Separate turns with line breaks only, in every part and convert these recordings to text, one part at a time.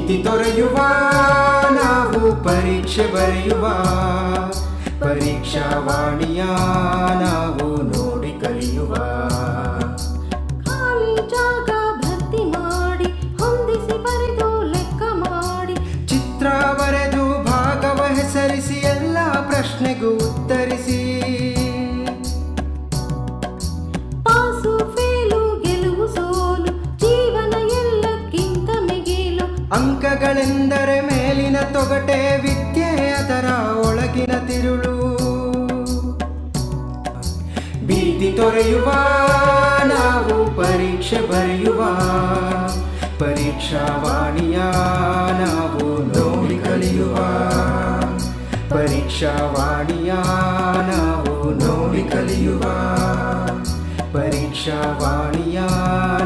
ಭೀತಿ ತೊರೆಯುವ ನಾವು ಪರೀಕ್ಷೆ ಬರೆಯುವ ಪರೀಕ್ಷಾವಾಣಿಯ ನಾವು ನೋಡಿ ಕಲಿಯುವ
ಖಾಲಿ ಜಾಗ ಭರ್ತಿ ಮಾಡಿ ಹೊಂದಿಸಿ ಬರೆದು ಲೆಕ್ಕ ಮಾಡಿ
ಚಿತ್ರ ಬರೆದು ಭಾಗವ ಹೆಸರಿಸಿ ಎಲ್ಲ ಪ್ರಶ್ನೆಗೂ ಉತ್ತರಿಸಿ
ಪಾಸು ಫೇಲು ಗೆಲುವು ಸೋಲು ಜೀವನ ಎಲ್ಲಕ್ಕಿಂತ ಮಿಗಿಲು
ಅಂಕಗಳೆಂದರೆ ಮೇಲಿನ ತೊಗಟೆ ವಿದ್ಯೆ ಅದರ ಒಳಗಿನ ತಿರುಳು ಭೀತಿ ತೊರೆಯುವ ನಾವು ಪರೀಕ್ಷೆ ಬರೆಯುವ ಪರೀಕ್ಷಾವಾಣಿಯ ನಾವು ನೋಡಿ ಕಲಿಯುವ ಪರೀಕ್ಷಾವಾಣಿಯ ನಾವು ನೋಡಿ ಕಲಿಯುವ ಪರೀಕ್ಷಾವಾಣಿಯ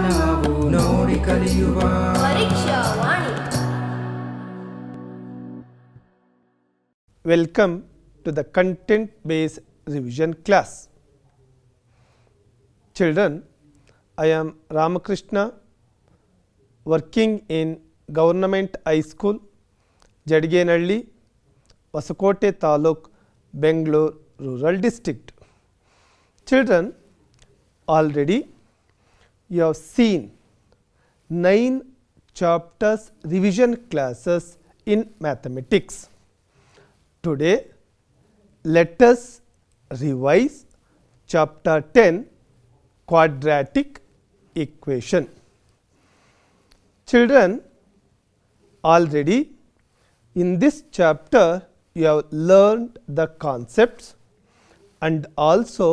ನಾವು ನೋಡಿ ಕಲಿಯುವ
ಪರೀಕ್ಷಾವಾಣಿ.
Welcome to the content based revision class. Children, I am Ramakrishna, working in Government High School, Jadigenalli, Vasakote Taluk, Bangalore Rural District. Children, already you have seen 9 chapters revision classes in mathematics. Today, let us revise chapter 10, quadratic equation. Children, already in this chapter you have learned the concepts and also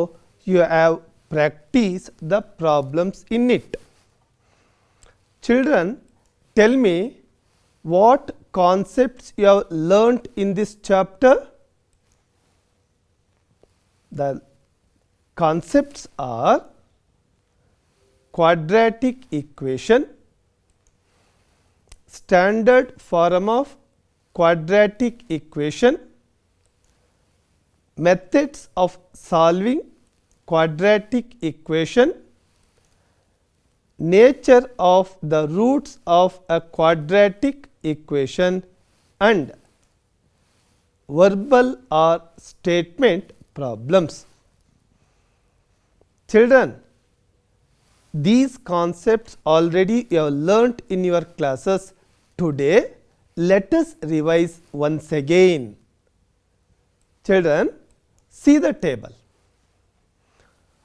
you have practiced the problems in it. Children, tell me what concepts you have learnt in this chapter. The concepts are quadratic equation, standard form of quadratic equation, methods of solving quadratic equation, nature of the roots of a quadratic equation and verbal or statement problems. Children, these concepts already you have learnt in your classes. Today, let us revise once again. Children, see the table.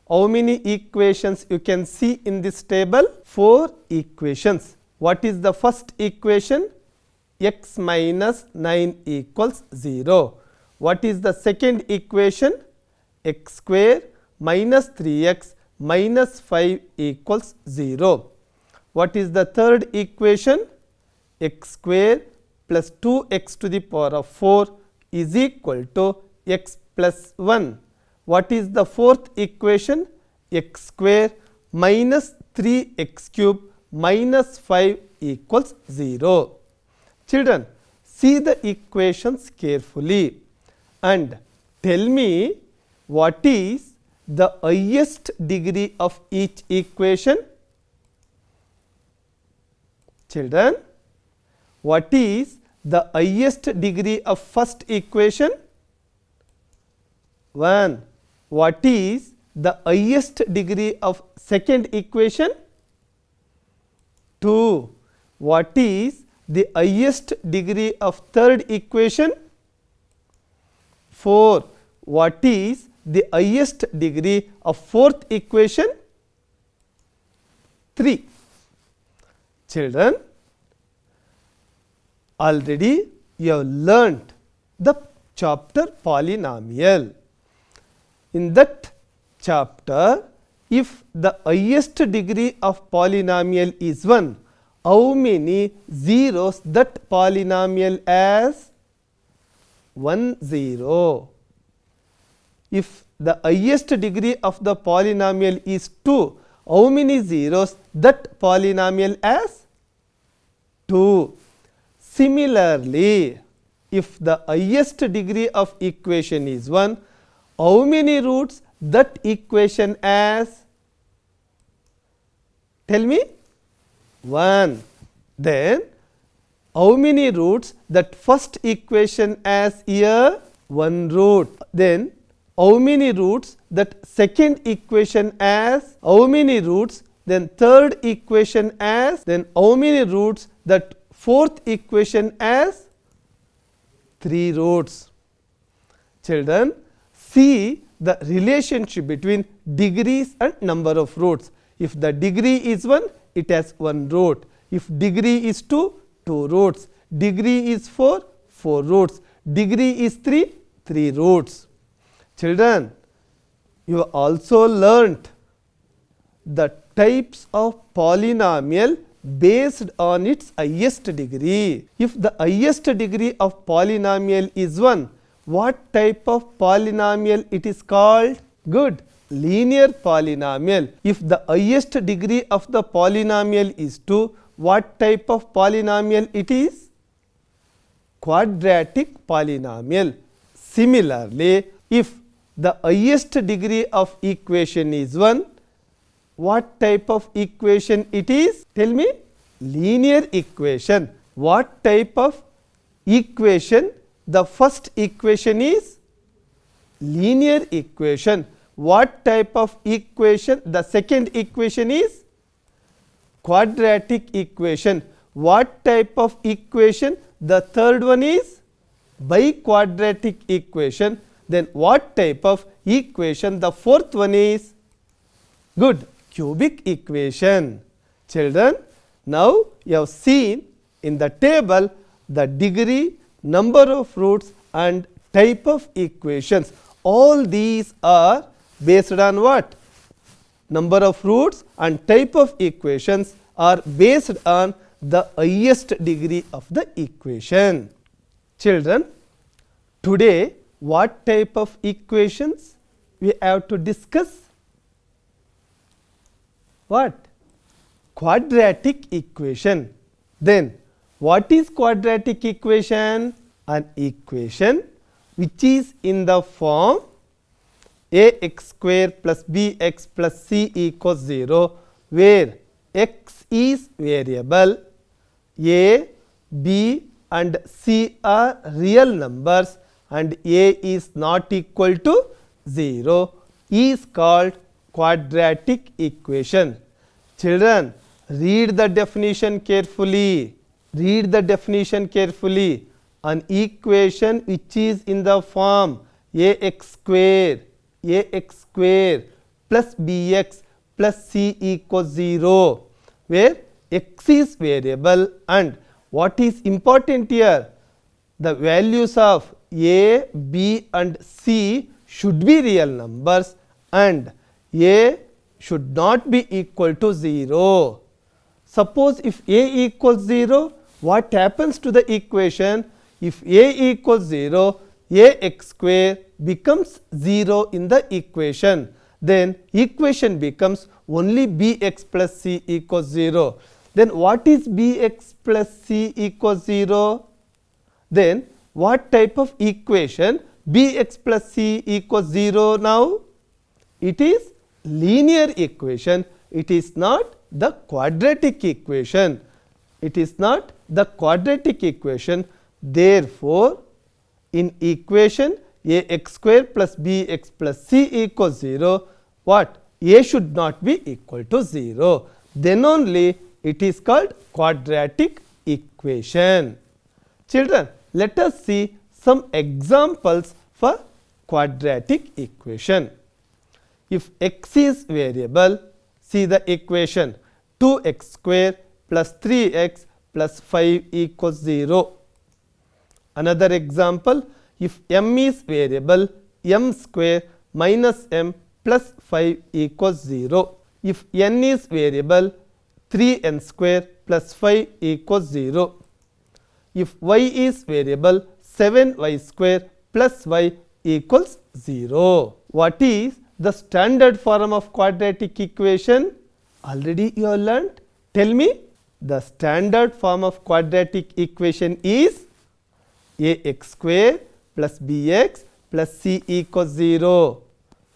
How many equations you can see in this table? 4 equations. What is the first equation? X minus 9 equals 0. What is the second equation? X square minus 3x minus 5 equals 0. What is the third equation? X square plus 2x to the power of 4 is equal to x plus 1. What is the fourth equation? X square minus 3x cube minus 5 equals 0. Children, see the equations carefully and tell me what is the highest degree of each equation. Children, what is the highest degree of first equation? 1. What is the highest degree of second equation? 2. What is the highest degree of third equation? 4. What is the highest degree of fourth equation? 3. Children, already you have learnt the chapter polynomial. In that chapter, if the highest degree of polynomial is 1, how many zeros that polynomial has? 1 0. If the highest degree of the polynomial is 2, how many zeros that polynomial has? 2. Similarly, if the highest degree of equation is 1, how many roots that equation has? Tell me. 1. Then how many roots that first equation has here? 1 root. Then how many roots that second equation has? How many roots? Then third equation has? Then how many roots that fourth equation has? 3 roots. Children, see the relationship between degrees and number of roots. If the degree is 1, it has 1 root. If degree is 2, 2 roots. Degree is 4, 4 roots. Degree is 3, 3 roots. Children, you have also learnt the types of polynomial based on its highest degree. If the highest degree of polynomial is 1, what type of polynomial it is called? Good, linear polynomial. If the highest degree of the polynomial is 2, what type of polynomial it is? Quadratic polynomial. Similarly, if the highest degree of equation is 1, what type of equation it is? Tell me. Linear equation. What type of equation? The first equation is linear equation. What type of equation? The second equation is quadratic equation. What type of equation? The third one is biquadratic equation. Then what type of equation? The fourth one is good, cubic equation. Children, now you have seen in the table the degree, number of roots and type of equations. All these are based on what? Number of roots and type of equations are based on the highest degree of the equation. Children, today what type of equations we have to discuss? What? Quadratic equation. Then what is quadratic equation? An equation which is in the form ax square plus bx plus c equals 0, where x is variable, a, b and c are real numbers and a is not equal to 0, is called quadratic equation. Children, read the definition carefully. Read the definition carefully. An equation which is in the form ax square plus bx plus c equals 0, where x is variable and what is important here? The values of a, b and c should be real numbers and a should not be equal to 0. Suppose if a equals 0, what happens to the equation? If a equals 0, ax square becomes 0 in the equation. Then equation becomes only bx plus c equals 0. Then what is bx plus c equals 0? Then what type of equation? Bx plus c equals 0 now? It is linear equation. It is not the quadratic equation. It is not the quadratic equation. Therefore, in equation ax square plus bx plus c equals 0, what? A should not be equal to 0. Then only it is called quadratic equation. Children, let us see some examples for quadratic equation. If x is variable, see the equation 2x square plus 3x plus 5 equals 0. Another example, if m is variable, m square minus m plus 5 equals 0. If n is variable, 3n square plus 5 equals 0. If y is variable, 7y square plus y equals 0. What is the standard form of quadratic equation? Already you have learnt. Tell me. The standard form of quadratic equation is ax square plus bx plus c equals 0,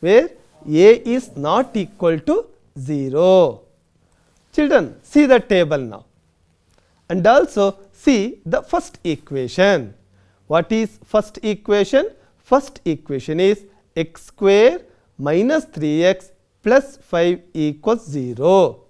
where a is not equal to 0. Children, see the table now and also see the first equation. What is first equation? First equation is x square minus 3x plus 5 equals 0.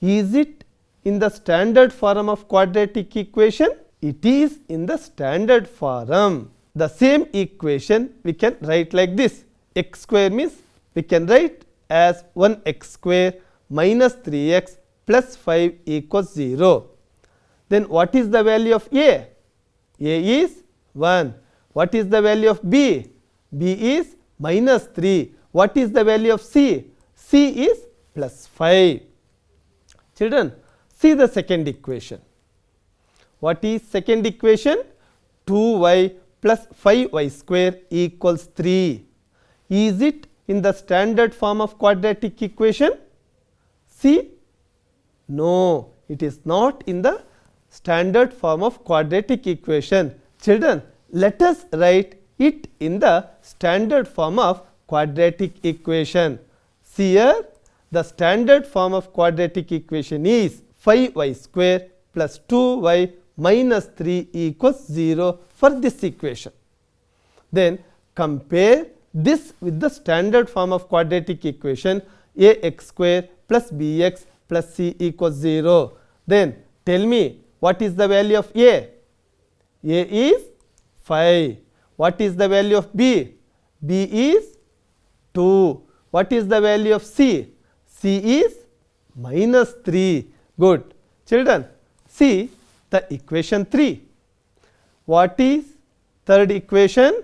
Is it in the standard form of quadratic equation? It is in the standard form. The same equation we can write like this. X square means we can write as 1x square minus 3x plus 5 equals 0. Then what is the value of A? A is 1. What is the value of B? B is minus 3. What is the value of C? C is plus 5. Children, see the second equation. What is second equation? 2y plus 5y square equals 3. Is it in the standard form of quadratic equation? See? No, it is not in the standard form of quadratic equation. Children, let us write it in the standard form of quadratic equation. See here, the standard form of quadratic equation is 5y square plus 2y minus 3 equals 0 for this equation. Then compare this with the standard form of quadratic equation ax square plus bx plus c equals 0. Then tell me, what is the value of A? A is 5. What is the value of B? B is 2. What is the value of C? C is minus 3. Good. Children, see the equation 3. What is third equation?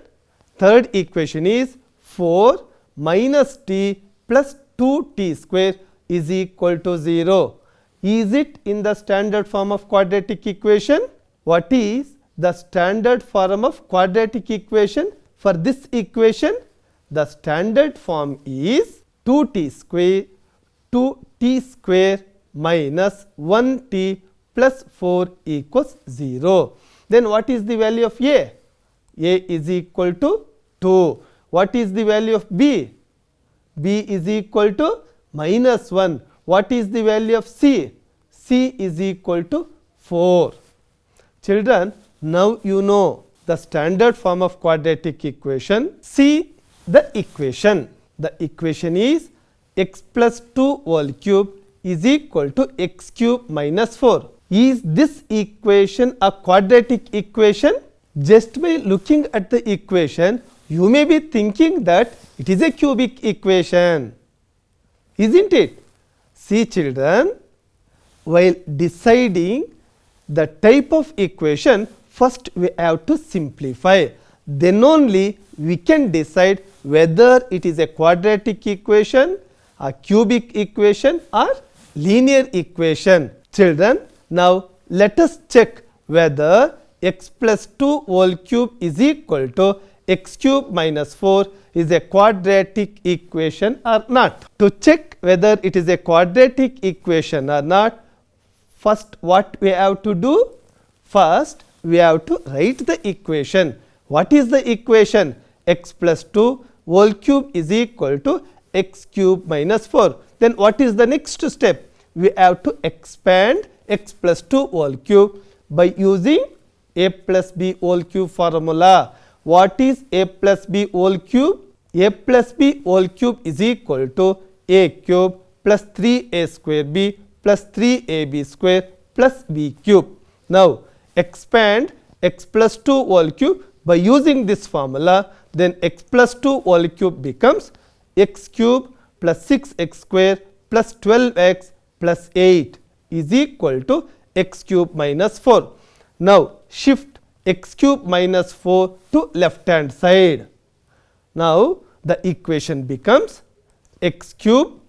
Third equation is 4 minus t plus 2t square is equal to 0. Is it in the standard form of quadratic equation? What is the standard form of quadratic equation for this equation? The standard form is 2t square minus 1t plus 4 equals 0. Then what is the value of A? A is equal to 2. What is the value of B? B is equal to minus 1. What is the value of C? C is equal to 4. Children, now you know the standard form of quadratic equation. See the equation. The equation is x plus 2 whole cube is equal to x cube minus 4. Is this equation a quadratic equation? Just by looking at the equation, you may be thinking that it is a cubic equation. Isn't it? See children, while deciding the type of equation, first we have to simplify. Then only we can decide whether it is a quadratic equation, a cubic equation or linear equation. Children, now let us check whether x plus 2 whole cube is equal to x cube minus 4 is a quadratic equation or not. To check whether it is a quadratic equation or not, first what we have to do? First we have to write the equation. What is the equation? X plus 2 whole cube is equal to x cube minus 4. Then what is the next step? We have to expand x plus 2 whole cube by using a plus b whole cube formula. What is a plus b whole cube? A plus b whole cube is equal to a cube plus 3a square b plus 3ab square plus b cube. Now expand x plus 2 whole cube by using this formula. Then x plus 2 whole cube becomes x cube plus 6x square plus 12x plus 8 is equal to x cube minus 4. Now shift x cube minus 4 to left hand side. Now the equation becomes x cube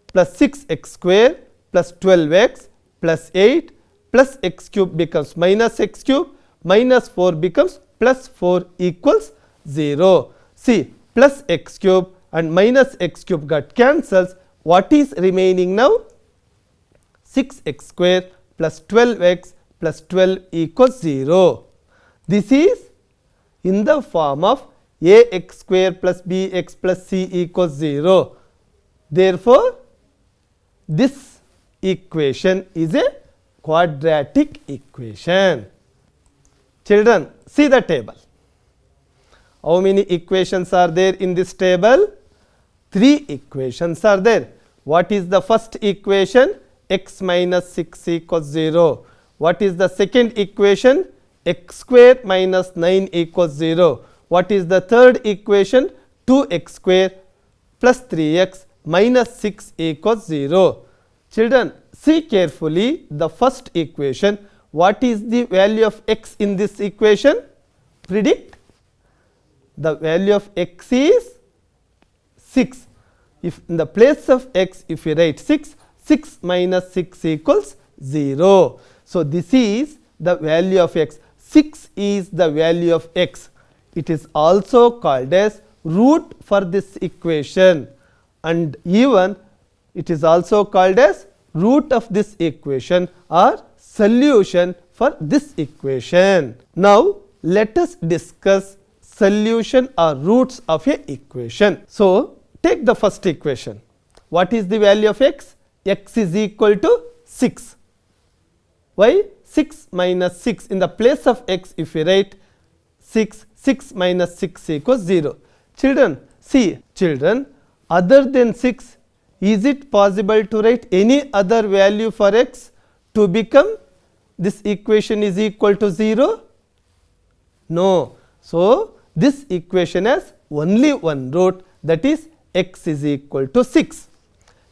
plus 6x square plus 12x plus 8 plus x cube becomes minus x cube minus 4 becomes plus 4 equals 0. See, plus x cube and minus x cube got cancels. What is remaining now? 6x square plus 12x plus 12 equals 0. This is in the form of ax square plus bx plus c equals 0. Therefore, this equation is a quadratic equation. Children, see the table. How many equations are there in this table? 3 equations are there. What is the first equation? X minus 6 equals 0. What is the second equation? X square minus 9 equals 0. What is the third equation? 2x square plus 3x minus 6 equals 0. Children, see carefully the first equation. What is the value of x in this equation? Predict. The value of x is 6. If in the place of x, if you write 6, 6 minus 6 equals 0. So, this is the value of x. 6 is the value of x. It is also called as root for this equation, and even it is also called as root of this equation or solution for this equation. Now, let us discuss solution or roots of a equation. So, take the first equation. What is the value of x? X is equal to 6. Why? 6 minus 6. In the place of x, if you write 6, 6 minus 6 equals 0. Children, see, children, other than 6, is it possible to write any other value for x to become this equation is equal to 0? No. So, this equation has only one root, that is x is equal to 6.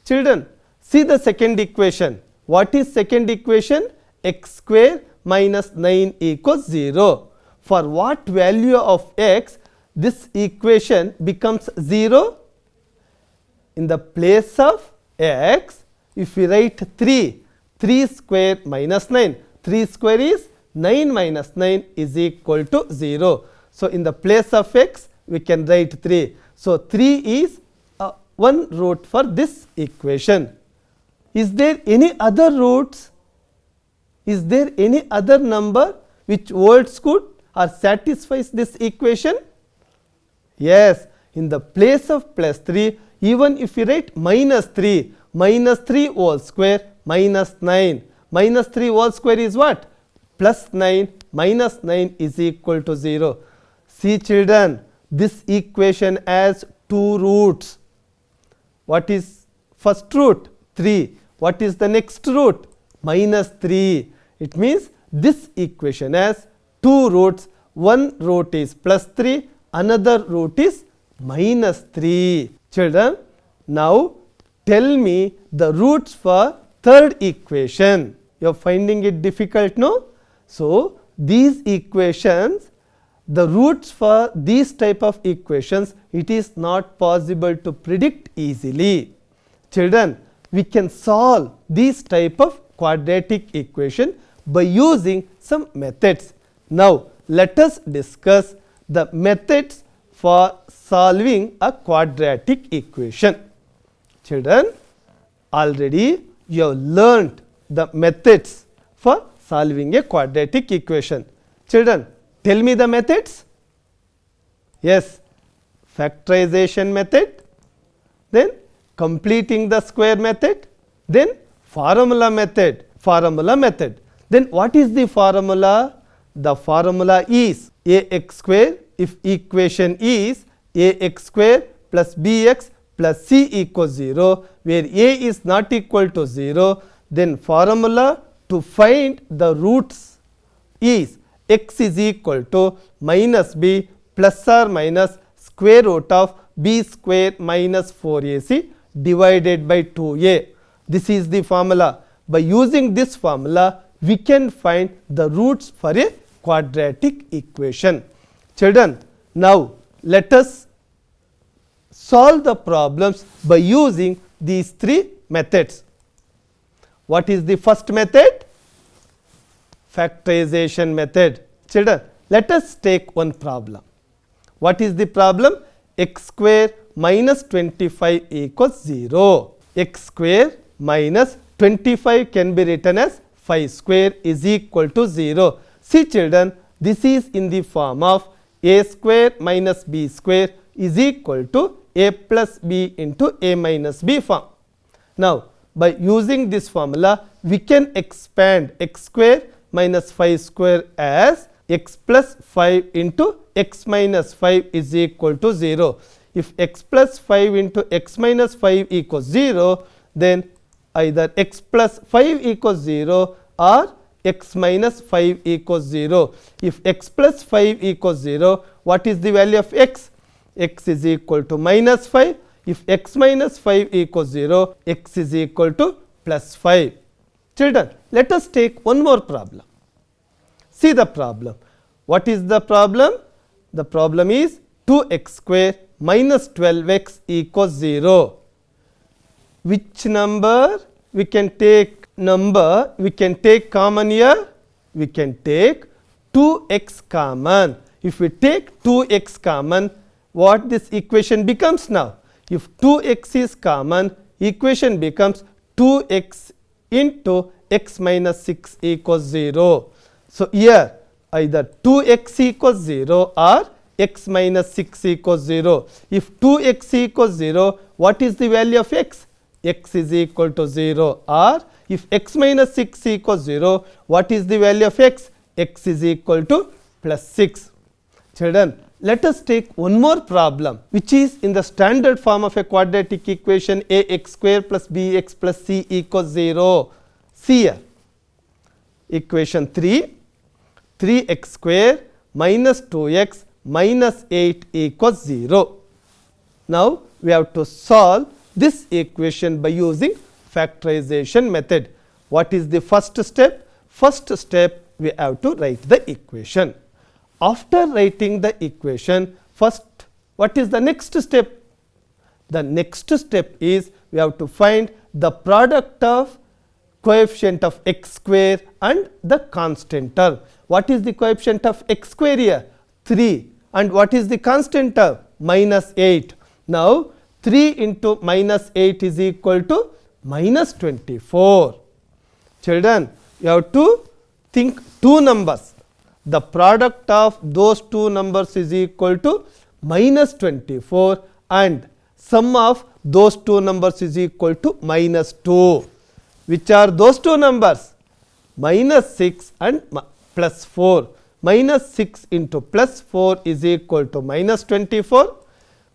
Children, see the second equation. What is second equation? X square minus 9 equals 0. For what value of x this equation becomes 0? In the place of x, if we write 3, 3 square minus 9, 3 square is 9 minus 9 is equal to 0. So, in the place of x, we can write 3. So, 3 is one root for this equation. Is there any other roots? Is there any other number which holds good or satisfies this equation? Yes, in the place of plus 3, even if you write minus 3 whole square minus 9. Minus 3 whole square is what? Plus 9 minus 9 is equal to 0. See children, this equation has 2 roots. What is first root? 3. What is the next root? Minus 3. It means this equation has 2 roots. One root is plus 3, another root is minus 3. Children, now tell me the roots for third equation. You are finding it difficult, no? So, these equations, the roots for these type of equations, it is not possible to predict easily. Children, we can solve these type of quadratic equation by using some methods. Now, let us discuss the methods for solving a quadratic equation. Children, already you have learnt the methods for solving a quadratic equation. Children, tell me the methods. Yes, factorization method, then completing the square method, then formula method. Then what is the formula? The formula is ax square if equation is ax square plus bx plus c equals 0, where a is not equal to 0, then formula to find the roots is x is equal to minus b plus or minus square root of b square minus 4ac divided by 2a. This is the formula. By using this formula, we can find the roots for a quadratic equation. Children, now let us solve the problems by using these 3 methods. What is the first method? Factorization method. Children, let us take one problem. What is the problem? X square minus 25 equals 0. X square minus 25 can be written as 5 square is equal to 0. See children, this is in the form of a square minus b square is equal to a plus b into a minus b form. Now, by using this formula, we can expand x square minus 5 square as x plus 5 into x minus 5 is equal to 0. If x plus 5 into x minus 5 equals 0, then either x plus 5 equals 0 or x minus 5 equals 0. If x plus 5 equals 0, what is the value of x? X is equal to minus 5. If x minus 5 equals 0, x is equal to plus 5. Children, let us take one more problem. See the problem. What is the problem? The problem is 2x square minus 12x equals 0. Which number we can take we can take common here? We can take 2x common. If we take 2x common, what this equation becomes now? If 2x is common, equation becomes 2x into x minus 6 equals 0. So, here either 2x equals 0 or x minus 6 equals 0. If 2x equals 0, what is the value of x? X is equal to 0. Or if x minus 6 equals 0, what is the value of x? X is equal to plus 6. Children, let us take one more problem which is in the standard form of a quadratic equation ax square plus bx plus c equals 0. See here, equation 3, 3x square minus 2x minus 8 equals 0. Now, we have to solve this equation by using factorization method. What is the first step? First step, we have to write the equation. After writing the equation, first, what is the next step? The next step is we have to find the product of coefficient of x square and the constant term. What is the coefficient of x square here? 3. And what is the constant term? Minus 8. Now, 3 into minus 8 is equal to minus 24. Children, you have to think two numbers. The product of those two numbers is equal to minus 24 and sum of those two numbers is equal to minus 2. Which are those two numbers? Minus 6 and plus 4. Minus 6 into plus 4 is equal to minus 24.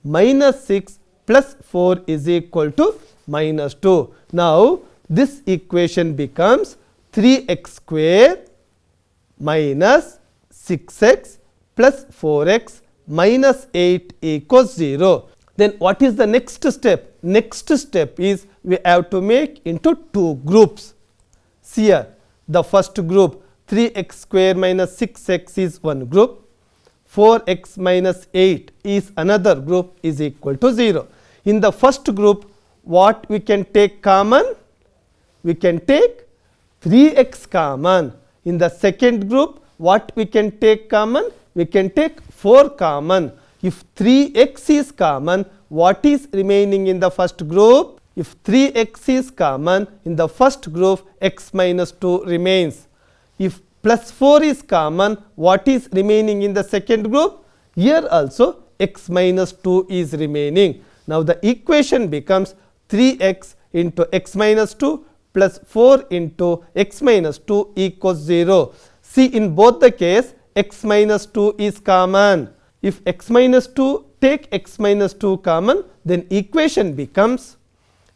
Minus 6 plus 4 is equal to minus 2. Now, this equation becomes 3x square minus 6x plus 4x minus 8 equals 0. Then what is the next step? Next step is we have to make into two groups. See here, the first group 3x square minus 6x is one group, 4x minus 8 is another group is equal to 0. In the first group, what we can take common? We can take 3x common. In the second group, what we can take common? We can take 4 common. If 3x is common, what is remaining in the first group? If 3x is common, in the first group, x minus 2 remains. If plus 4 is common, what is remaining in the second group? Here also, x minus 2 is remaining. Now, the equation becomes 3x into x minus 2 plus 4 into x minus 2 equals 0. See, in both the case, x minus 2 is common. If x minus 2 take x minus 2 common, then equation becomes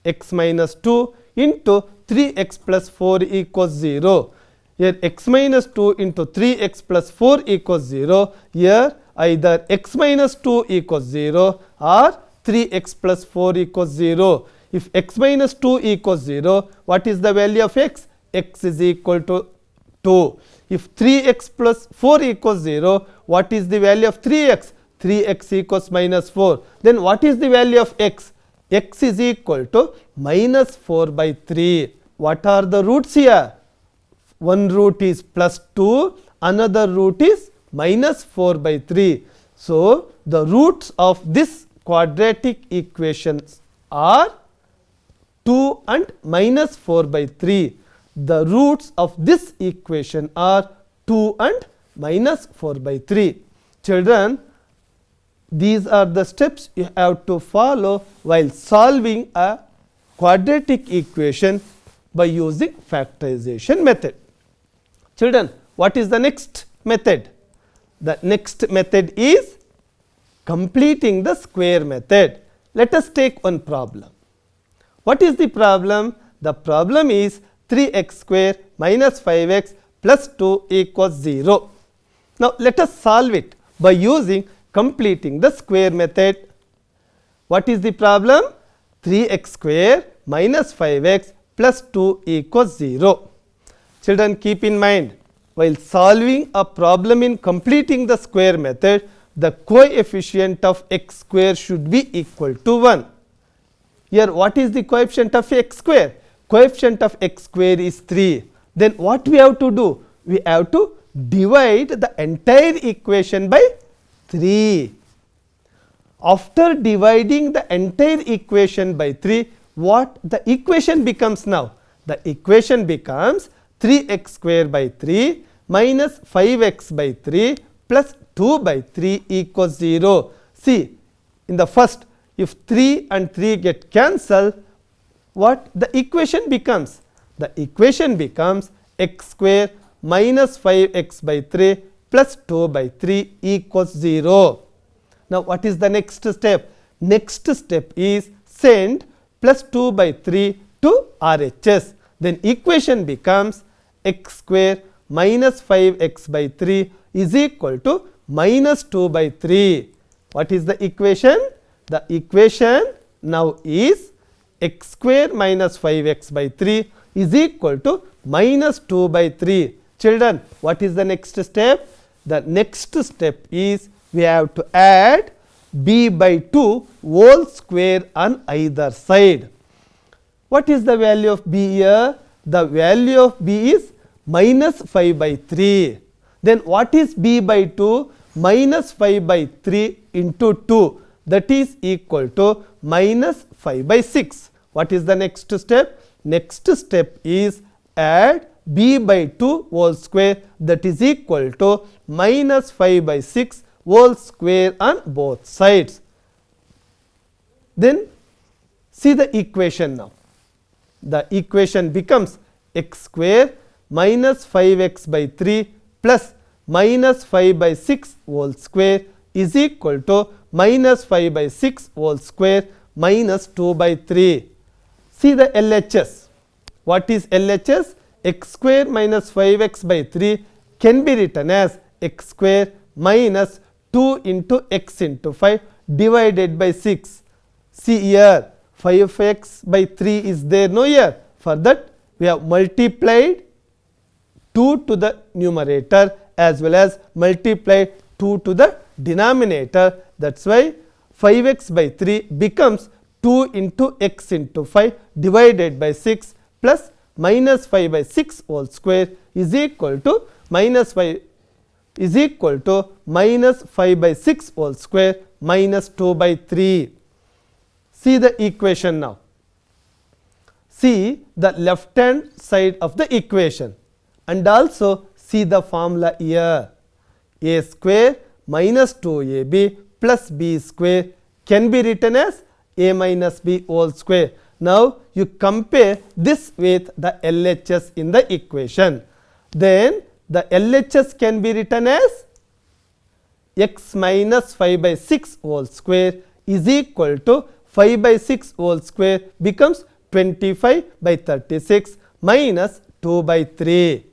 x minus 2 into 3x plus 4 equals 0. Here x minus 2 into 3x plus 4 equals 0. Here either x minus 2 equals 0 or 3x plus 4 equals 0. If x minus 2 equals 0, what is the value of x? X is equal to 2. If 3x plus 4 equals 0, what is the value of 3x? 3x equals minus 4. Then what is the value of x? X is equal to minus 4 by 3. What are the roots here? One root is plus 2, another root is minus 4 by 3. So, the roots of this quadratic equations are 2 and minus 4 by 3. The roots of this equation are 2 and minus 4 by 3. Children, these are the steps you have to follow while solving a quadratic equation by using factorization method. Children, what is the next method? the next method is completing the square method. Let us take one problem. What is the problem? The problem is 3x square minus 5x plus 2 equals 0. Now, let us solve it by using completing the square method. What is the problem? 3x square minus 5x plus 2 equals 0. Children, keep in mind, while solving a problem in completing the square method, the coefficient of x square should be equal to 1. Here, what is the coefficient of x square? Coefficient of x square is 3. Then what we have to do? We have to divide the entire equation by 3. After dividing the entire equation by 3, what the equation becomes now? The equation becomes 3x square by 3 minus 5x by 3 plus 2 by 3 equals 0. See, in the first, if 3 and 3 get cancelled, what the equation becomes? The equation becomes x square minus 5x by 3 plus 2 by 3 equals 0. Now, what is the next step? Next step is send plus 2 by 3 to RHS. Then equation becomes x square minus 5x by 3 is equal to minus 2 by 3. What is the equation? The equation now is x square minus 5x by 3 is equal to minus 2 by 3. Children, what is the next step? The next step is we have to add b by 2 whole square on either side. What is the value of b here? The value of b is minus 5 by 3. Then what is b by 2? Minus 5 by 3 into 2, that is equal to minus 5 by 6. What is the next step? Next step is add b by 2 whole square, that is equal to minus 5 by 6 whole square on both sides. Then see the equation now. The equation becomes x square minus 5x by 3 plus minus 5 by 6 whole square is equal to minus 5 by 6 whole square minus 2 by 3. See the LHS. What is LHS? X square minus 5x by 3 can be written as x square minus 2 into x into 5 divided by 6. See here, 5x by 3 is there, no here. For that, we have multiplied 2 to the numerator as well as multiplied 2 to the denominator. That is why 5x by 3 becomes 2 into x into 5 divided by 6 plus minus 5 by 6 whole square is equal to minus 5 is equal to minus 5 by 6 whole square minus 2 by 3. See the equation now. See the left hand side of the equation and also see the formula here. A square minus 2ab plus b square can be written as a minus b whole square. Now, you compare this with the LHS in the equation. Then the LHS can be written as x minus 5 by 6 whole square is equal to 5 by 6 whole square becomes 25 by 36 minus 2 by 3.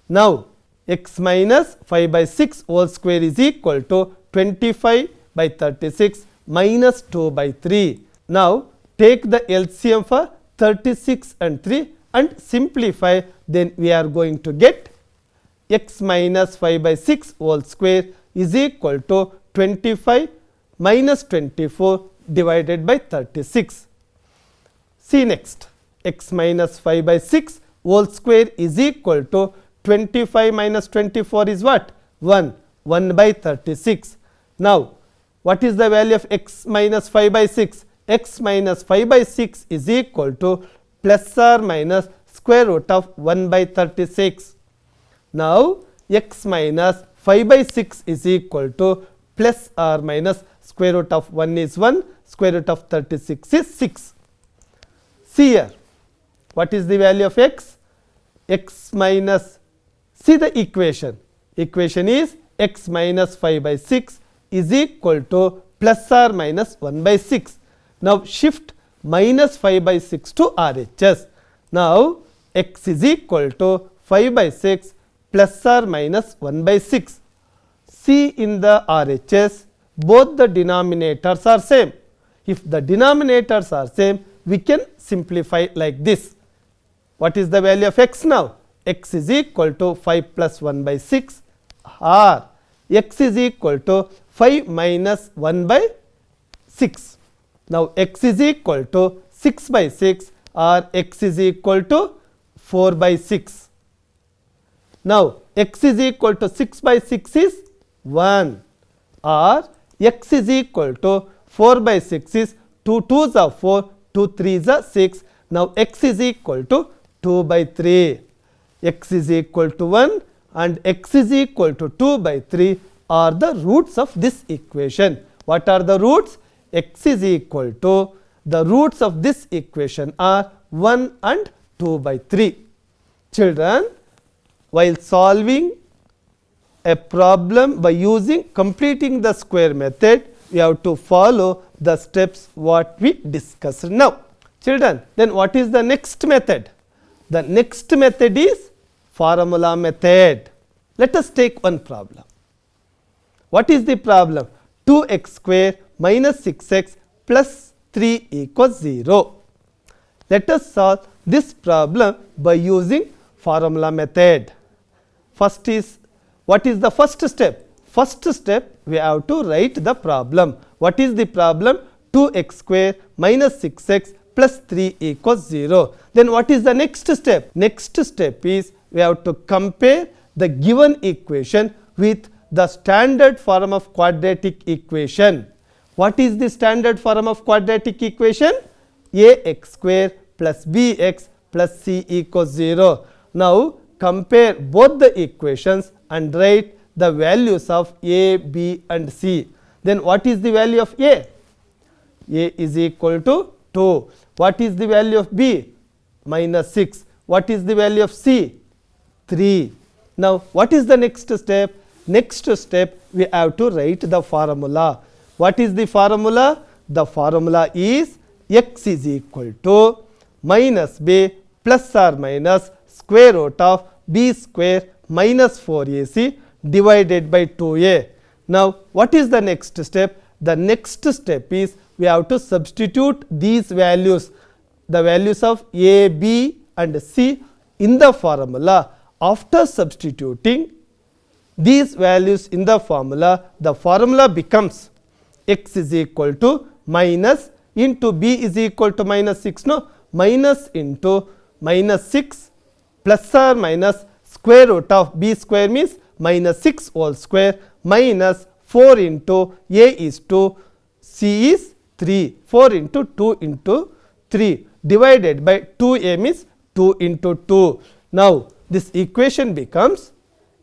Now, x minus 5 by 6 whole square is equal to 25 by 36 minus 2 by 3. Now, take the LCM for 36 and 3 and simplify, then we are going to get x minus 5 by 6 whole square is equal to 25 minus 24 divided by 36. See next, x minus 5 by 6 whole square is equal to 25 minus 24 is what? 1 by 36. Now, what is the value of x minus 5 by 6? X minus 5 by 6 is equal to plus or minus square root of 1 by 36. Now, x minus 5 by 6 is equal to plus or minus square root of 1 is 1, square root of 36 is 6. See here, what is the value of x? X minus, see the equation. Equation is x minus 5 by 6 is equal to plus or minus 1 by 6. Now shift minus 5 by 6 to RHS. Now x is equal to 5 by 6 plus or minus 1 by 6. See in the RHS, both the denominators are same. If the denominators are same, we can simplify like this. What is the value of x now? X is equal to 5 plus 1 by 6 or x is equal to 5 minus 1 by 6. Now x is equal to 6 by 6 or x is equal to 4 by 6. Now x is equal to 6 by 6 is 1 or x is equal to 4 by 6 is 2 2s are 4, 2 3s are 6. Now x is equal to 2 by 3. X is equal to 1 and x is equal to 2 by 3 are the roots of this equation. What are the roots? X is equal to, the roots of this equation are 1 and 2 by 3. Children, while solving a problem by completing the square method, we have to follow the steps what we discussed now. Children, then what is the next method? The next method is formula method. Let us take one problem. What is the problem? 2x square minus 6x plus 3 equals 0. Let us solve this problem by using formula method. First is, what is the first step? First step, we have to write the problem. What is the problem? 2x square minus 6x plus 3 equals 0. Then what is the next step? Next step is, we have to compare the given equation with the standard form of quadratic equation. What is the standard form of quadratic equation? Ax square plus bx plus c equals 0. Now compare both the equations and write the values of a, b and c. Then what is the value of a? A is equal to 2. What is the value of b? Minus 6. What is the value of c? 3. Now what is the next step? Next step, we have to write the formula. What is the formula? The formula is x is equal to minus b plus or minus square root of b square minus 4ac divided by 2a. Now what is the next step? The next step is, we have to substitute these values, the values of a, b and c in the formula. After substituting these values in the formula becomes x is equal to minus into b is equal to minus 6, no, minus into minus 6 plus or minus square root of b square means minus 6 whole square minus 4 into a is 2, c is 3, 4 into 2 into 3 divided by 2a means 2 into 2. Now this equation becomes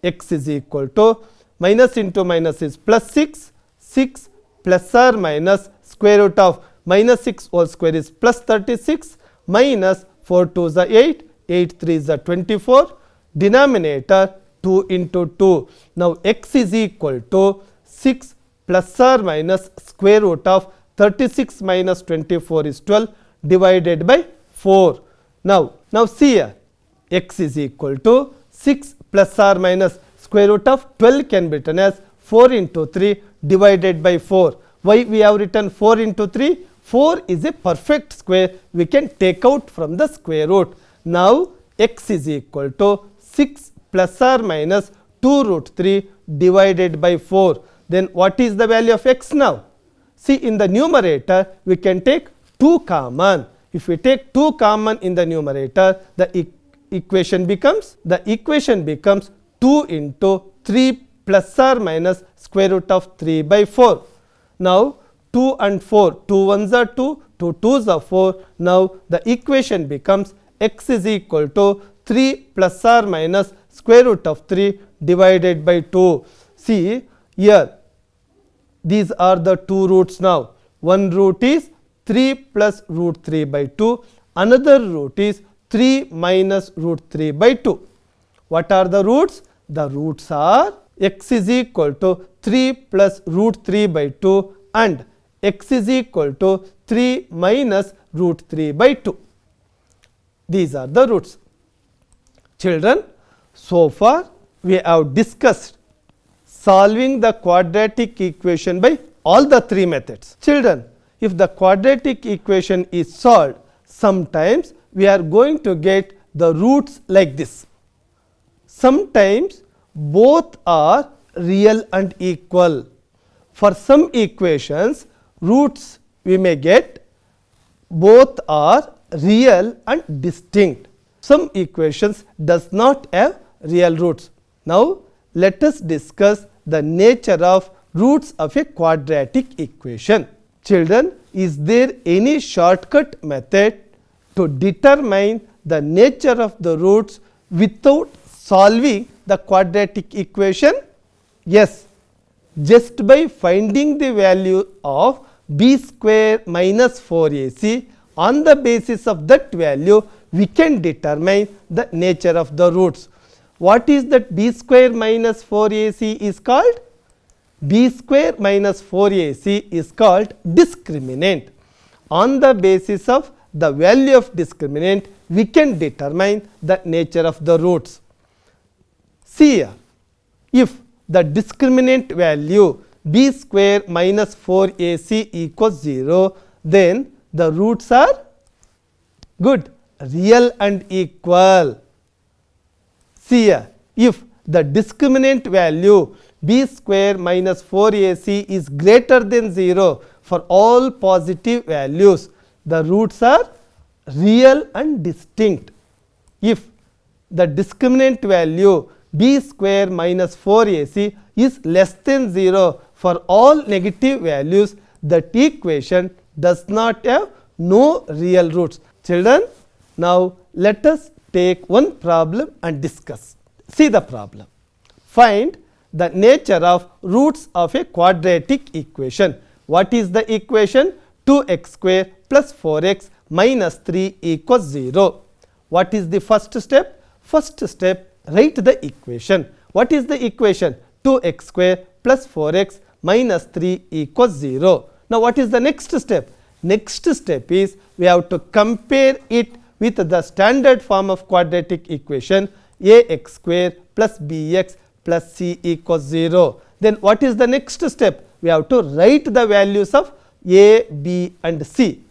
x is equal to minus into minus is plus 6, 6 plus or minus square root of minus 6 whole square is plus 36 minus 4 2 is 8, 8 3 is 24, denominator 2 into 2. Now x is equal to 6 plus or minus square root of 36 minus 24 is 12 divided by 4. Now see here, x is equal to 6 plus or minus square root of 12 can be written as 4 into 3 divided by 4. Why we have written 4 into 3? 4 is a perfect square, we can take out from the square root. Now x is equal to 6 plus or minus 2 root 3 divided by 4. Then what is the value of x now? See, in the numerator we can take 2 common. If we take 2 common in the numerator, the equation becomes 2 into 3 plus or minus square root of 3 by 4. Now 2 and 4, 2 1s are 2, 2 2s are 4. Now the equation becomes x is equal to 3 plus or minus square root of 3 divided by 2. See here, these are the two roots now. One root is 3 plus root 3 by 2, another root is 3 minus root 3 by 2. What are the roots? The roots are x is equal to 3 plus root 3 by 2 and x is equal to 3 minus root 3 by 2. These are the roots. Children, so far we have discussed solving the quadratic equation by all the three methods. Children, if the quadratic equation is solved, sometimes we are going to get the roots like this. Sometimes both are real and equal. For some equations, roots we may get both are real and distinct. Some equations does not have real roots. Now, let us discuss the nature of roots of a quadratic equation. Children, is there any shortcut method to determine the nature of the roots without solving the quadratic equation? Yes, just by finding the value of b square minus 4ac, on the basis of that value we can determine the nature of the roots. What is that b square minus 4ac is called? B square minus 4ac is called discriminant. On the basis of the value of discriminant, we can determine the nature of the roots. See here, if the discriminant value b square minus 4ac equals 0, then the roots are good, real and equal. See here, if the discriminant value b square minus 4ac is greater than 0 for all positive values, the roots are real and distinct. If the discriminant value b square minus 4ac is less than 0 for all negative values, that equation does not have no real roots. Children, now let us take one problem and discuss. See the problem. Find the nature of roots of a quadratic equation. What is the equation? 2x square plus 4x minus 3 equals 0. What is the first step? First step, write the equation. What is the equation? 2x square plus 4x minus 3 equals 0. Now, what is the next step? Next step is we have to compare it with the standard form of quadratic equation, ax square plus bx plus c equals 0. Then what is the next step? We have to write the values of a, b and c.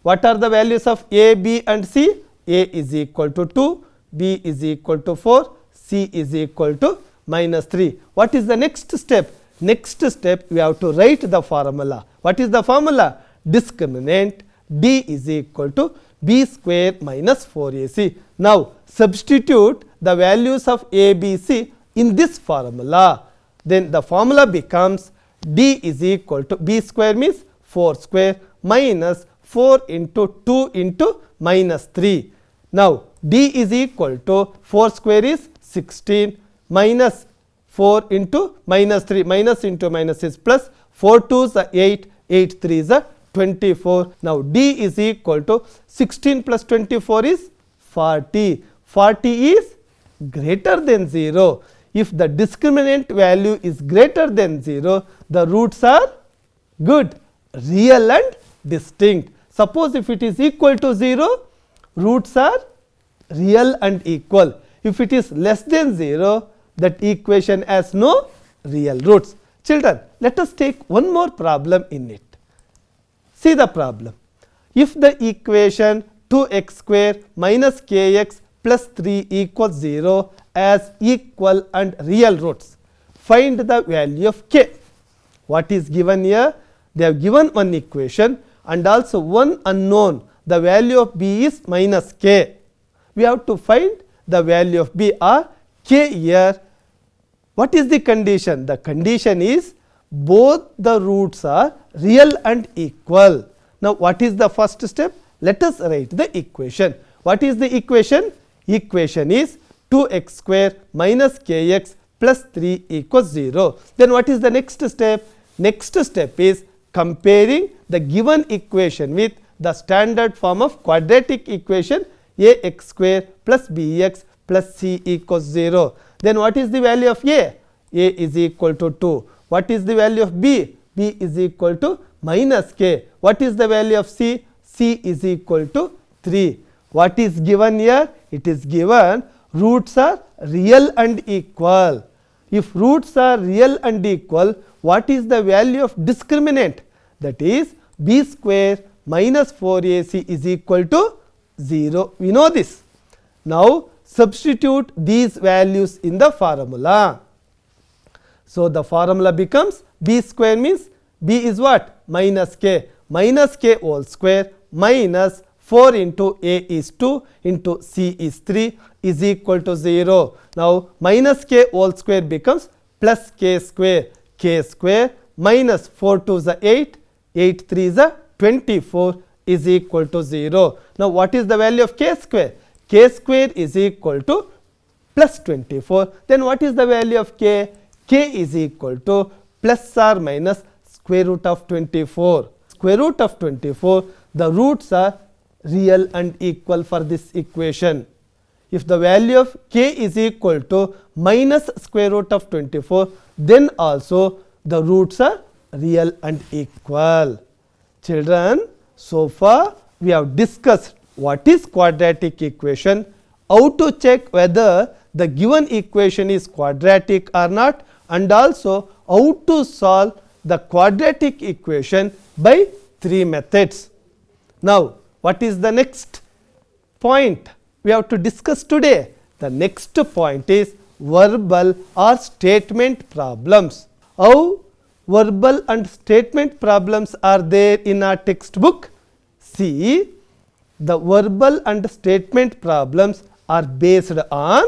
What are the values of a, b and c? A is equal to 2, b is equal to 4, c is equal to minus 3. What is the next step? Next step we have to write the formula. What is the formula? Discriminant d is equal to b square minus 4ac. Now, substitute the values of a, b, c in this formula. Then the formula becomes d is equal to b square means 4 square minus 4 into 2 into minus 3. Now, d is equal to 4 square is 16 minus 4 into minus 3, minus into minus is plus, 4 2s are 8, 8 3s are 24. Now, d is equal to 16 plus 24 is 40. 40 is greater than 0. If the discriminant value is greater than 0, the roots are good, real and distinct. Suppose if it is equal to 0, roots are real and equal. If it is less than 0, that equation has no real roots. Children, let us take one more problem in it. See the problem. If the equation 2x square minus kx plus 3 equals 0 as equal and real roots, find the value of k. What is given here? They have given one equation and also one unknown. The value of b is minus k. We have to find the value of b or k here. What is the condition? The condition is both the roots are real and equal. Now, what is the first step? Let us write the equation. What is the equation? Equation is 2x square minus kx plus 3 equals 0. Then what is the next step? Next step is comparing the given equation with the standard form of quadratic equation ax square plus bx plus c equals 0. Then what is the value of a? A is equal to 2. What is the value of B? B is equal to minus K. What is the value of C? C is equal to 3. What is given here? It is given roots are real and equal. If roots are real and equal, what is the value of discriminant? That is B square minus 4AC is equal to 0. We know this. Now substitute these values in the formula. So the formula becomes B square means B is what? Minus K. Minus K whole square minus 4 into A is 2 into C is 3 is equal to 0. Now minus K whole square becomes plus K square. K square minus 4 2 is 8. 8 3 is 24 is equal to 0. Now what is the value of K square? K square is equal to plus 24. Then what is the value of K? K is equal to plus or minus square root of 24. Square root of 24, the roots are real and equal for this equation. If the value of K is equal to minus square root of 24, then also the roots are real and equal. Children, so far we have discussed what is quadratic equation, how to check whether the given equation is quadratic or not, and also how to solve the quadratic equation by 3 methods. Now what is the next point we have to discuss today? The next point is verbal or statement problems. How verbal and statement problems are there in our textbook? See, the verbal and statement problems are based on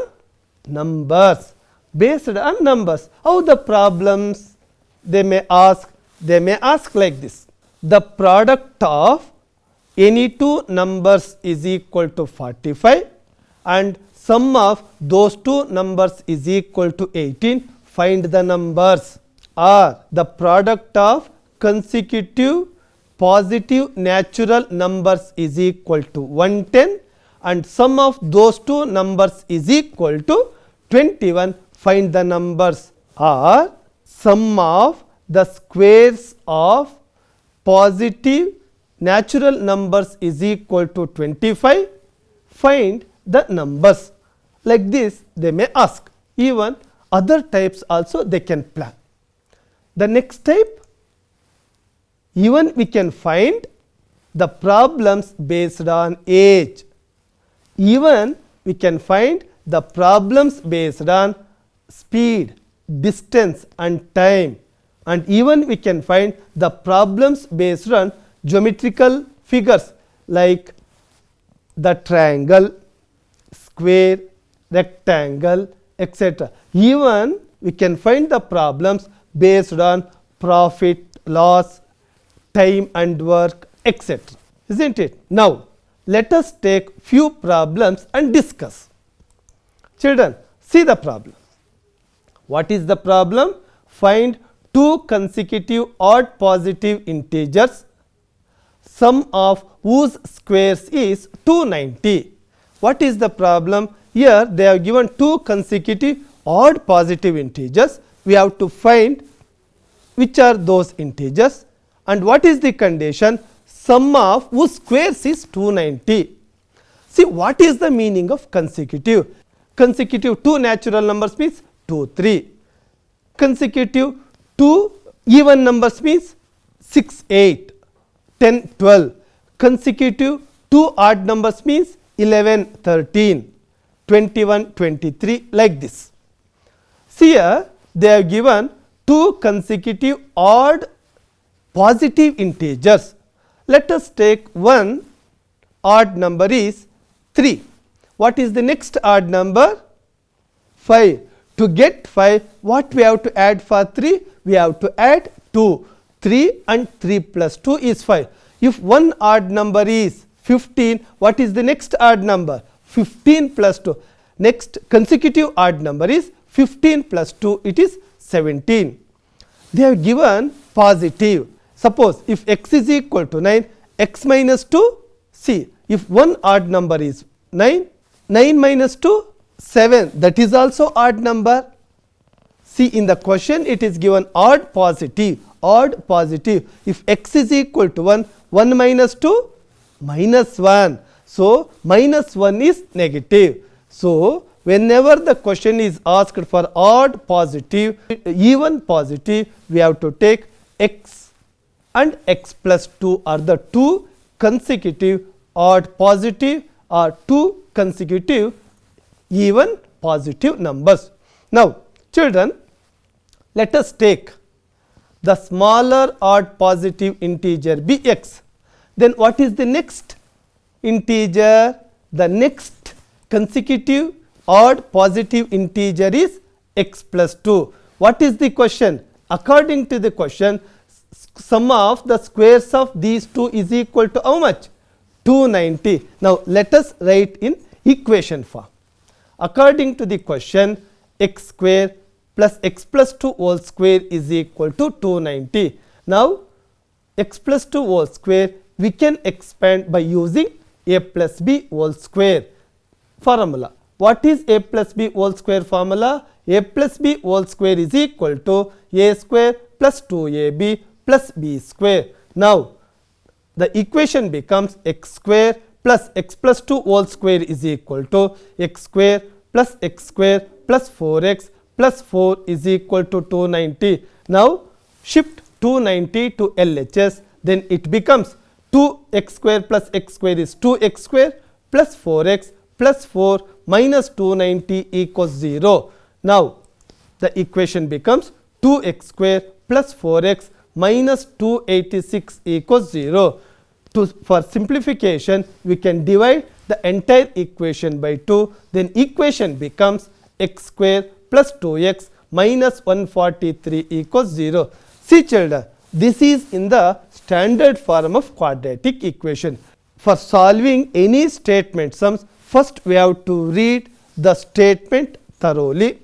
numbers. Based on numbers. How the problems? They may ask like this: the product of any two numbers is equal to 45 and sum of those two numbers is equal to 18. Find the numbers. Or the product of consecutive positive natural numbers is equal to 110 and sum of those two numbers is equal to 21. Find the numbers. Or sum of the squares of positive natural numbers is equal to 25. Find the numbers. Like this they may ask. Even other types also they can plan. The next type, even we can find the problems based on age. Even we can find the problems based on speed, distance and time, and even we can find the problems based on geometrical figures like the triangle, square, rectangle, etc. Even we can find the problems based on profit, loss, time and work, etc. Isn't it? Now let us take few problems and discuss. Children, see the problem. What is the problem? Find two consecutive odd positive integers, sum of whose squares is 290. What is the problem? Here they have given two consecutive odd positive integers. We have to find which are those integers and what is the condition? Sum of whose squares is 290. See, what is the meaning of consecutive? Consecutive two natural numbers means 2, 3. Consecutive two even numbers means 6, 8, 10, 12. Consecutive two odd numbers means 11, 13, 21, 23, like this. See here they have given two consecutive odd positive integers. Let us take one odd number is 3. What is the next odd number? 5. To get 5, what we have to add for 3? We have to add 2. 3 and 3 plus 2 is 5. If one odd number is 15, what is the next odd number? 15 plus 2. Next consecutive odd number is 15 plus 2, it is 17. They have given positive. Suppose if x is equal to 9, x minus 2, see, if one odd number is 9, 9 minus 2, 7, that is also odd number. See, in the question it is given odd positive. If x is equal to 1, 1 minus 2, minus 1. So, minus 1 is negative. So, whenever the question is asked for odd positive, even positive, we have to take x and x plus 2 are the two consecutive odd positive or two consecutive even positive numbers. Now, children, let us take the smaller odd positive integer be x. Then what is the next integer? The next consecutive odd positive integer is x plus 2. What is the question? According to the question, sum of the squares of these two is equal to how much? 290. Now, let us write in equation form. According to the question, x square plus x plus 2 whole square is equal to 290. Now, x plus 2 whole square we can expand by using a plus b whole square formula. What is a plus b whole square formula? A plus b whole square is equal to a square plus 2ab plus b square. Now, the equation becomes x square plus x plus 2 whole square is equal to x square plus 4x plus 4 is equal to 290. Now, shift 290 to LHS, then it becomes 2x square plus x square is 2x square plus 4x plus 4 minus 290 equals 0. Now, the equation becomes 2x square plus 4x minus 286 equals 0. For simplification, we can divide the entire equation by 2, then equation becomes x square plus 2x minus 143 equals 0. See children, this is in the standard form of quadratic equation. For solving any statement sums, first we have to read the statement thoroughly.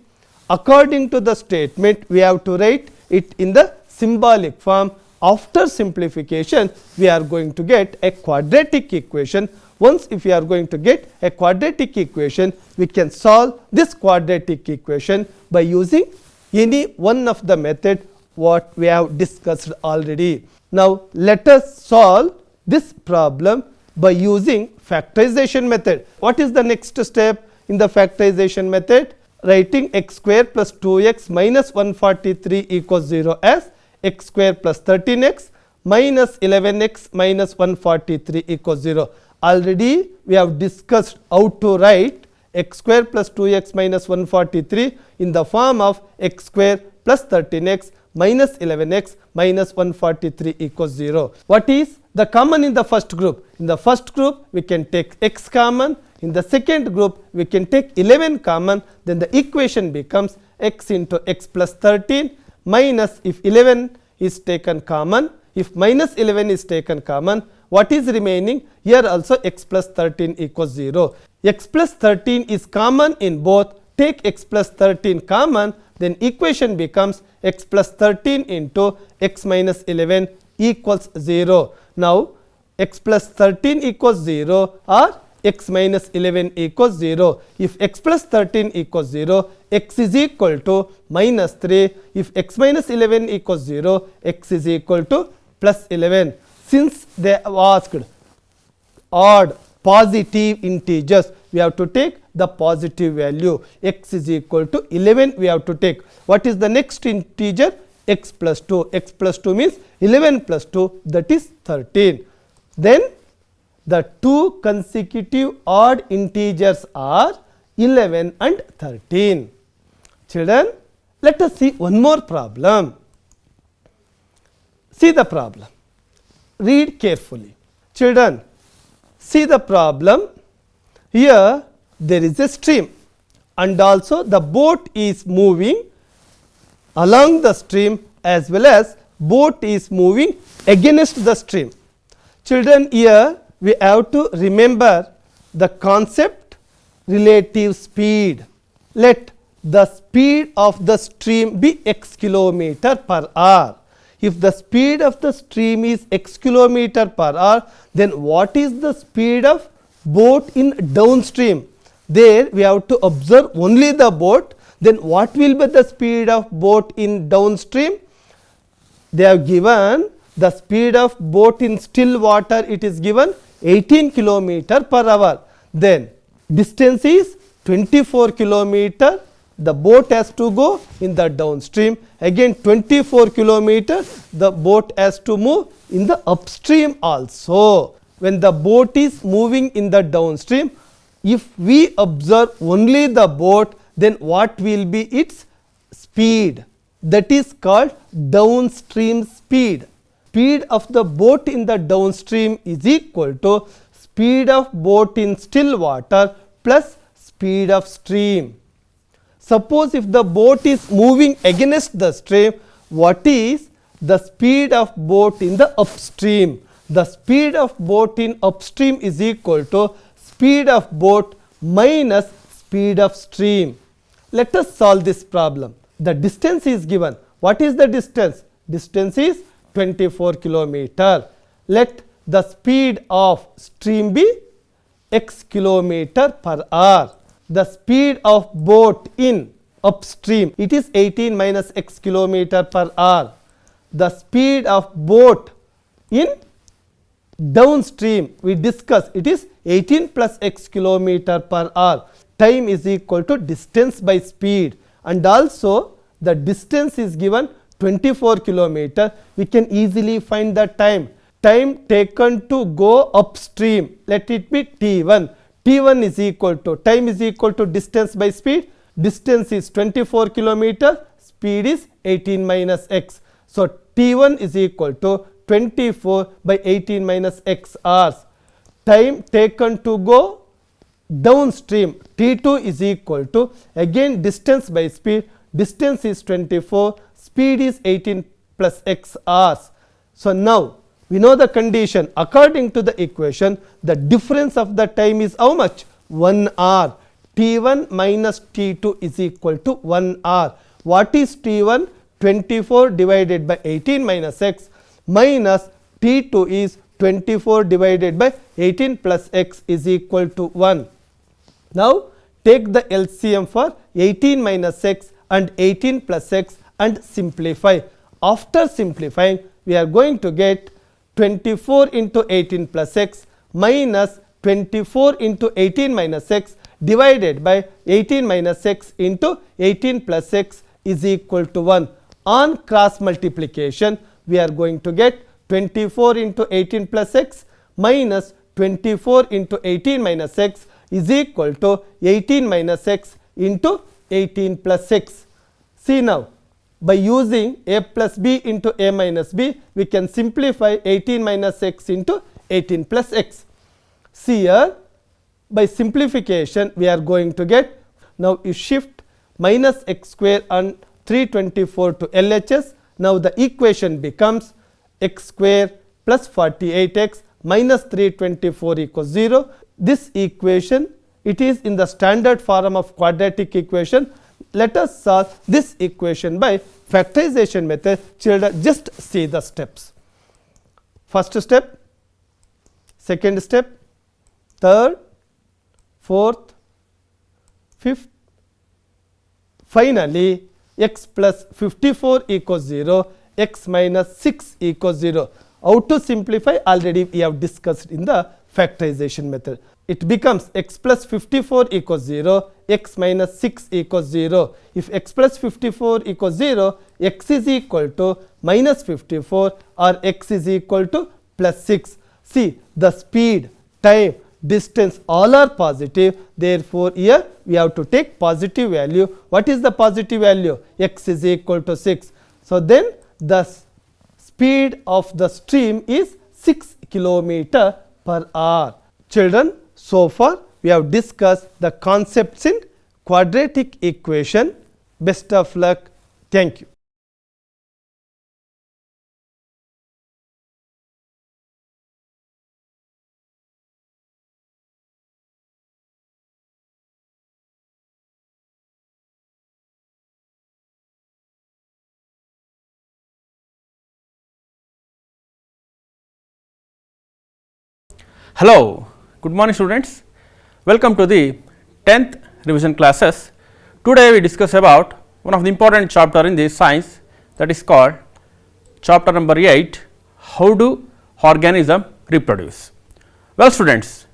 According to the statement, we have to write it in the symbolic form. After simplification, we are going to get a quadratic equation. Once if we are going to get a quadratic equation, we can solve this quadratic equation by using any one of the method what we have discussed already. Now, let us solve this problem by using factorization method. What is the next step in the factorization method? Writing x square plus 2x minus 143 equals 0 as x square plus 13x minus 11x minus 143 equals 0. Already we have discussed how to write x square plus 2x minus 143 in the form of x square plus 13x minus 11x minus 143 equals 0. What is the common in the first group? In the first group, we can take x common. In the second group, we can take 11 common. Then the equation becomes x into x plus 13 minus, if 11 is taken common, if minus 11 is taken common, what is remaining? Here also x plus 13 equals 0. X plus 13 is common in both. Take x plus 13 common, then equation becomes x plus 13 into x minus 11 equals 0. Now, x plus 13 equals 0 or x minus 11 equals 0. If x plus 13 equals 0, x is equal to minus 3. If x minus 11 equals 0, x is equal to plus 11. Since they have asked odd positive integers, we have to take the positive value. X is equal to 11 we have to take. What is the next integer? X plus 2. X plus 2 means 11 plus 2, that is 13. Then the two consecutive odd integers are 11 and 13. Children, let us see one more problem. See the problem. Read carefully. Children, see the problem. Here there is a stream and also the boat is moving along the stream as well as boat is moving against the stream. Children, here we have to remember the concept relative speed. Let the speed of the stream be x kilometer per hour. If the speed of the stream is x kilometer per hour, then what is the speed of boat in downstream? There we have to observe only the boat. then what will be the speed of boat in downstream? They have given the speed of boat in still water, it is given 18 kilometer per hour. Then distance is 24 kilometer. The boat has to go in the downstream. Again 24 kilometer, the boat has to move in the upstream also. When the boat is moving in the downstream, if we observe only the boat, then what will be its speed? That is called downstream speed. Speed of the boat in the downstream is equal to speed of boat in still water plus speed of stream. Suppose if the boat is moving against the stream, what is the speed of boat in the upstream? The speed of boat in upstream is equal to speed of boat minus speed of stream. Let us solve this problem. The distance is given. What is the distance? Distance is 24 kilometer. Let the speed of stream be x kilometer per hour. The speed of boat in upstream, it is 18 minus x kilometer per hour. The speed of boat in downstream, we discuss, it is 18 plus x kilometer per hour. Time is equal to distance by speed, and also the distance is given 24 kilometer. We can easily find the time. Time taken to go upstream, let it be t1. T1 is equal to, time is equal to distance by speed. Distance is 24 kilometer, speed is 18 minus x. So T1 is equal to 24 by 18 minus x hours. Time taken to go downstream, T2 is equal to, again distance by speed. Distance is 24, speed is 18 plus x hours. So now we know the condition. According to the equation, the difference of the time is how much? 1 hour. T1 minus T2 is equal to 1 hour. What is T1? 24 divided by 18 minus x minus T2 is 24 divided by 18 plus x is equal to 1. Now take the LCM for 18 minus x and 18 plus x and simplify. After simplifying, we are going to get 24 into 18 plus x minus 24 into 18 minus x divided by 18 minus x into 18 plus x is equal to 1. On cross multiplication, we are going to get 24 into 18 plus x minus 24 into 18 minus x is equal to 18 minus x into 18 plus x. See now, by using a plus b into a minus b, we can simplify 18 minus x into 18 plus x. See here, by simplification we are going to get, now you shift minus x square and 324 to LHS. Now the equation becomes x square plus 48x minus 324 equals 0. This equation, it is in the standard form of quadratic equation. Let us solve this equation by factorization method. Children, just see the steps. First step, second step, third, fourth, fifth. Finally, x plus 54 equals 0, x minus 6 equals 0. How to simplify? Already we have discussed in the factorization method. It becomes x plus 54 equals 0, x minus 6 equals 0. If x plus 54 equals 0, x is equal to minus 54 or x is equal to plus 6. See, the speed, time, distance all are positive. Therefore, here we have to take positive value. What is the positive value? X is equal to 6. So then the speed of the stream is 6 kilometer per hour. Children, so far we have discussed the concepts in quadratic equation. Best of luck. Thank you.
Hello, good morning students. Welcome to the 10th revision classes. Today we discuss about one of the important chapter in this science, that is called chapter number 8, how do organism reproduce. Well students,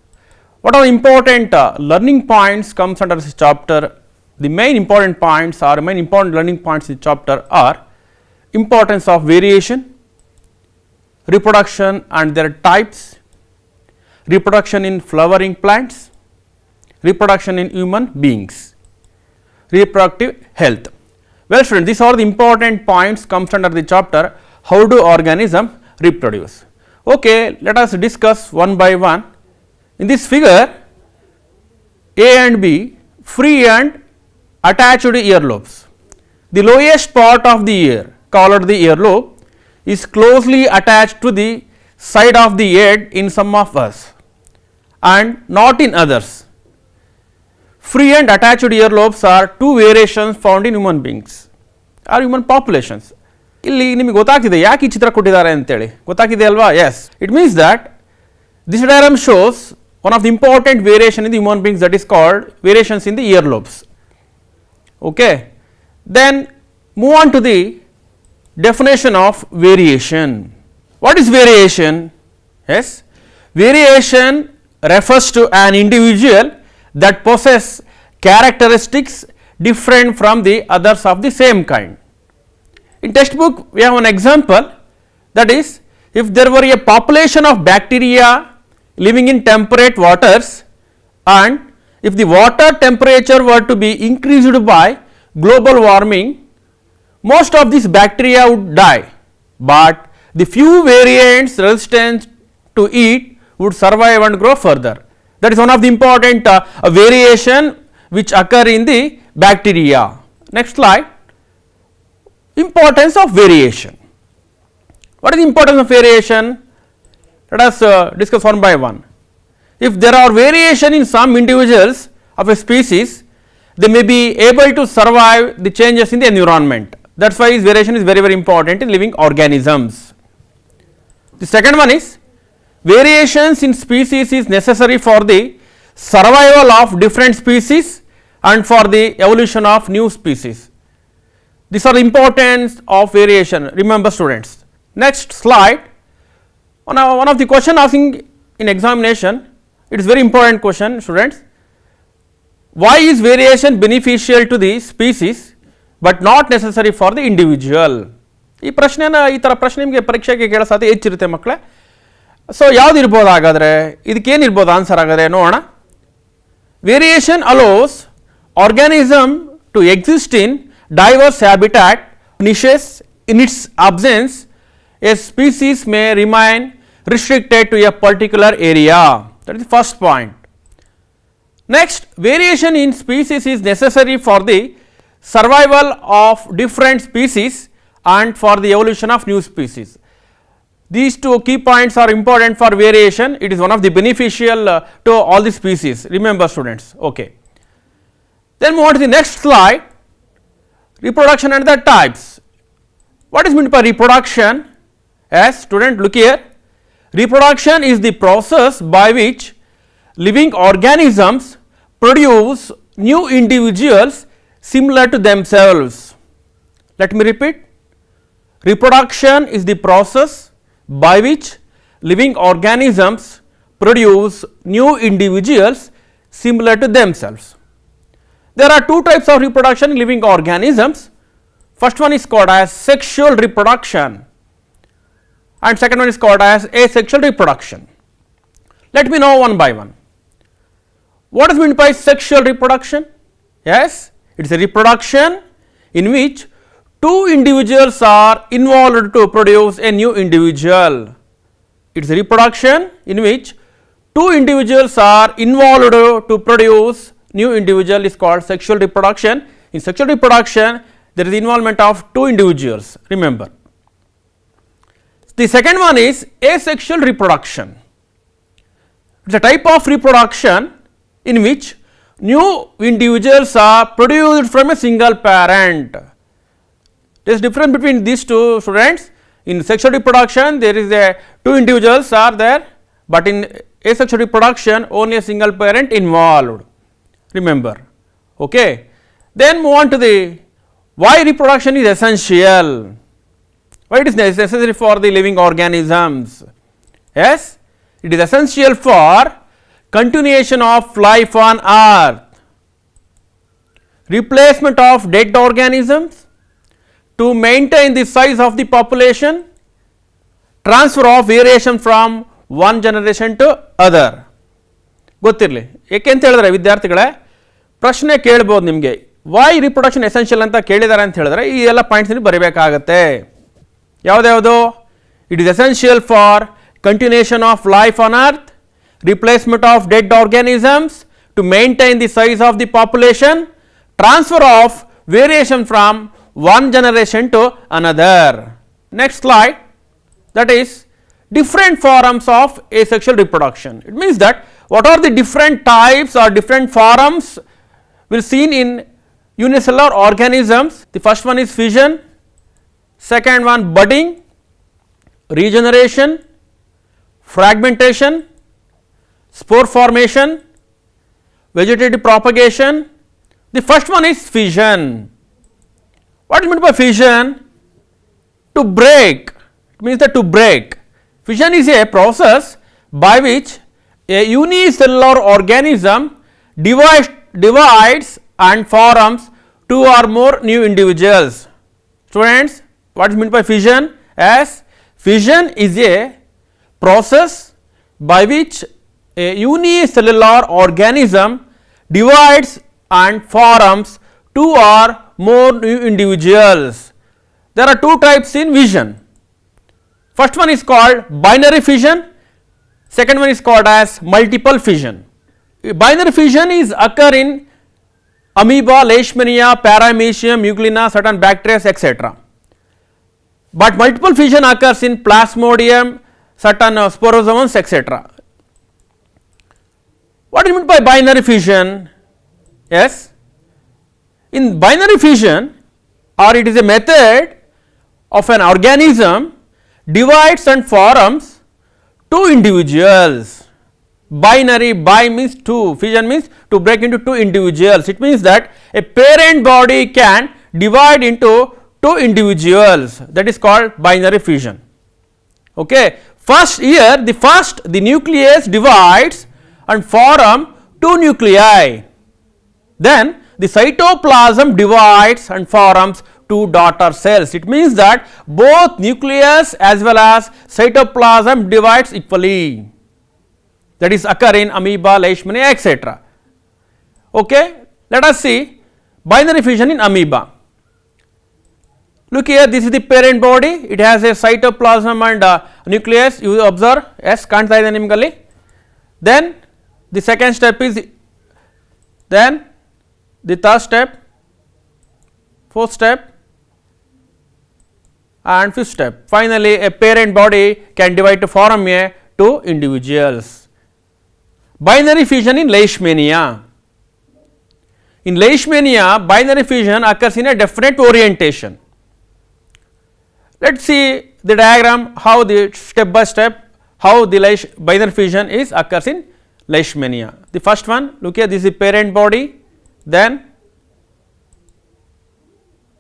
what are the important learning points comes under this chapter? The main important points or main important learning points in the chapter are importance of variation, reproduction and their types, reproduction in flowering plants, reproduction in human beings, reproductive health. Well students, these are the important points comes under the chapter how do organism reproduce. Okay, let us discuss one by one. In this figure, A and B, free and attached earlobes. The lowest part of the ear, called the earlobe, is closely attached to the side of the head in some of us and not in others. Free and attached earlobes are two variations found in human beings or human populations. ಇಲ್ಲಿ ನಿಮಗೆ ಗೊತ್ತಾಗಿದೆ ಯಾಕೆ ಈ ಚಿತ್ರ ಕೊಟ್ಟಿದ್ದಾರೆ ಅಂತೇಳಿ ಗೊತ್ತಾಗಿದೆ ಅಲ್ವಾ? Yes, it means that this diagram shows one of the important variation in the human beings, that is called variations in the earlobes. Okay, then move on to the definition of variation. What is variation? Yes, variation refers to an individual that possess characteristics different from the others of the same kind. In textbook we have an example, that is, if there were a population of bacteria living in temperate waters and if the water temperature were to be increased by global warming, most of these bacteria would die, but the few variants resistant to it would survive and grow further. That is one of the important variation which occur in the bacteria. Next slide. Importance of variation. What is the importance of variation? Let us discuss one by one. If there are variation in some individuals of a species, they may be able to survive the changes in the environment. That is why variation is very important in living organisms. The second one is variations in species is necessary for the survival of different species and for the evolution of new species. These are the importance of variation, remember students. Next slide. One of the question asking in examination, it is very important question students. Why is variation beneficial to the species but not necessary for the individual? ಈ ಪ್ರಶ್ನೆನ ಈ ಥರ ಪ್ರಶ್ನೆ ನಿಮಗೆ ಪರೀಕ್ಷೆಗೆ ಕೇಳೋ ಸಾಧ್ಯತೆ ಹೆಚ್ಚಿರುತ್ತೆ ಮಕ್ಕಳೇ. ಸೊ ಯಾವ್ದು ಇರ್ಬೋದು ಹಾಗಾದರೆ, ಇದಕ್ಕೇನು ಇರ್ಬೋದು ಆನ್ಸರ್ ಹಾಗಾದರೆ ನೋಡೋಣ. Variation allows organism to exist in diverse habitat niches. In its absence, a species may remain restricted to a particular area. That is the first point. Next, variation in species is necessary for the survival of different species and for the evolution of new species. These two key points are important for variation. It is one of the beneficial to all the species, remember students. Okay. Then move on to the next slide. Reproduction and the types. What is meant by reproduction? As student, look here. Reproduction is the process by which living organisms produce new individuals similar to themselves. Let me repeat. Reproduction is the process by which living organisms produce new individuals similar to themselves. There are two types of reproduction in living organisms. First one is called as sexual reproduction and second one is called as asexual reproduction. Let me know one by one. What is meant by sexual reproduction? Yes, it is a reproduction in which two individuals are involved to produce a new individual. It is a reproduction in which two individuals are involved to produce new individual is called sexual reproduction. In sexual reproduction, there is the involvement of two individuals, remember. The second one is asexual reproduction. It is a type of reproduction in which new individuals are produced from a single parent. There is difference between these two students. In sexual reproduction, there is a two individuals are there, but in asexual reproduction, only a single parent involved. Remember, okay. Then move on to the why reproduction is essential. Why it is necessary for the living organisms? Yes, it is essential for continuation of life on earth, replacement of dead organisms, to maintain the size of the population, transfer of variation from one generation to other. ಗೊತ್ತಿರಲಿ, ಏಕೆ ಅಂತ ಹೇಳಿದ್ರೆ ವಿದ್ಯಾರ್ಥಿಗಳೇ ಪ್ರಶ್ನೆ ಕೇಳ್ಬೋದು ನಿಮಗೆ, Y reproduction essential ಅಂತ ಕೇಳಿದ್ದಾರೆ ಅಂತ ಹೇಳಿದ್ರೆ ಈ ಎಲ್ಲ ಪಾಯಿಂಟ್ಸ್ ಬರೀಬೇಕಾಗತ್ತೆ. ಯಾವುದ್ಯಾವುದು? It is essential for continuation of life on earth, replacement of dead organisms, to maintain the size of the population, transfer of variation from one generation to another. Next slide, that is different forms of asexual reproduction. It means that what are the different types or different forms we'll seen in unicellular organisms. The first one is fission, second one budding, regeneration, fragmentation, spore formation, vegetative propagation. The first one is fission. What is meant by fission? To break. It means that to break. Fission is a process by which a unicellular organism divides and forms two or more new individuals. Students, what is meant by fission? As fission is a process by which a unicellular organism divides and forms two or more new individuals. There are two types in fission. First one is called binary fission, second one is called as multiple fission. Binary fission is occur in amoeba, leishmania, paramecium, euglena, certain bacteria, etc. But multiple fission occurs in plasmodium, certain sporozoans, etc. What is meant by binary fission? Yes, in binary fission, or it is a method of an organism divides and forms two individuals. Binary, bi means two, fission means to break into two individuals. It means that a parent body can divide into two individuals, that is called binary fission. Okay. First here the nucleus divides and form two nuclei. Then the cytoplasm divides and forms two daughter cells. It means that both nucleus as well as cytoplasm divides equally. That is occur in amoeba, leishmania, etc. Okay. Let us see binary fission in amoeba. Look here, this is the parent body. It has a cytoplasm and nucleus. You observe, yes, ಕಾಣ್ತಾ ಇದೆ ನಿಮಗಲ್ಲಿ. Then the second step is, then the third step, fourth step and fifth step. Finally, a parent body can divide to form a two individuals. Binary fission in leishmania. In leishmania, binary fission occurs in a definite orientation. Let us see the diagram, how the step by step, how the binary fission is occurs in leishmania. The first one, look here, this is the parent body. Then,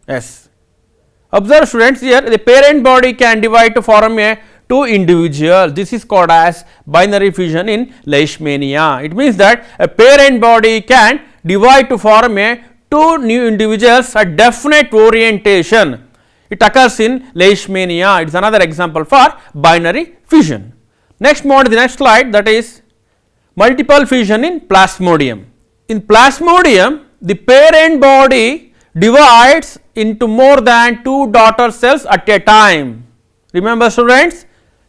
yes, observe students, here the parent body can divide to form a two individuals. This is called as binary fission in leishmania. It means that a parent body can divide to form a two new individuals at definite orientation. It occurs in leishmania. It is another example for binary fission. Next, move on to the next slide, that is multiple fission in plasmodium. In plasmodium, the parent body divides into more than two daughter cells at a time. Remember students,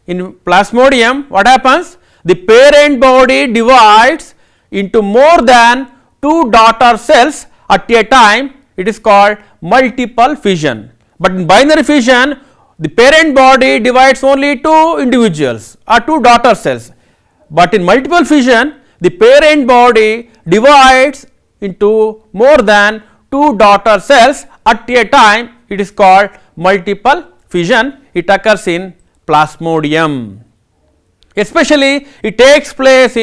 in plasmodium what happens? The parent body divides into more than two daughter cells at a time. It is called multiple fission. But in binary fission, the parent body divides only two individuals or two daughter cells. But in multiple fission, the parent body divides into more than two daughter cells at a time. It is called multiple fission. It occurs in plasmodium. Especially it takes place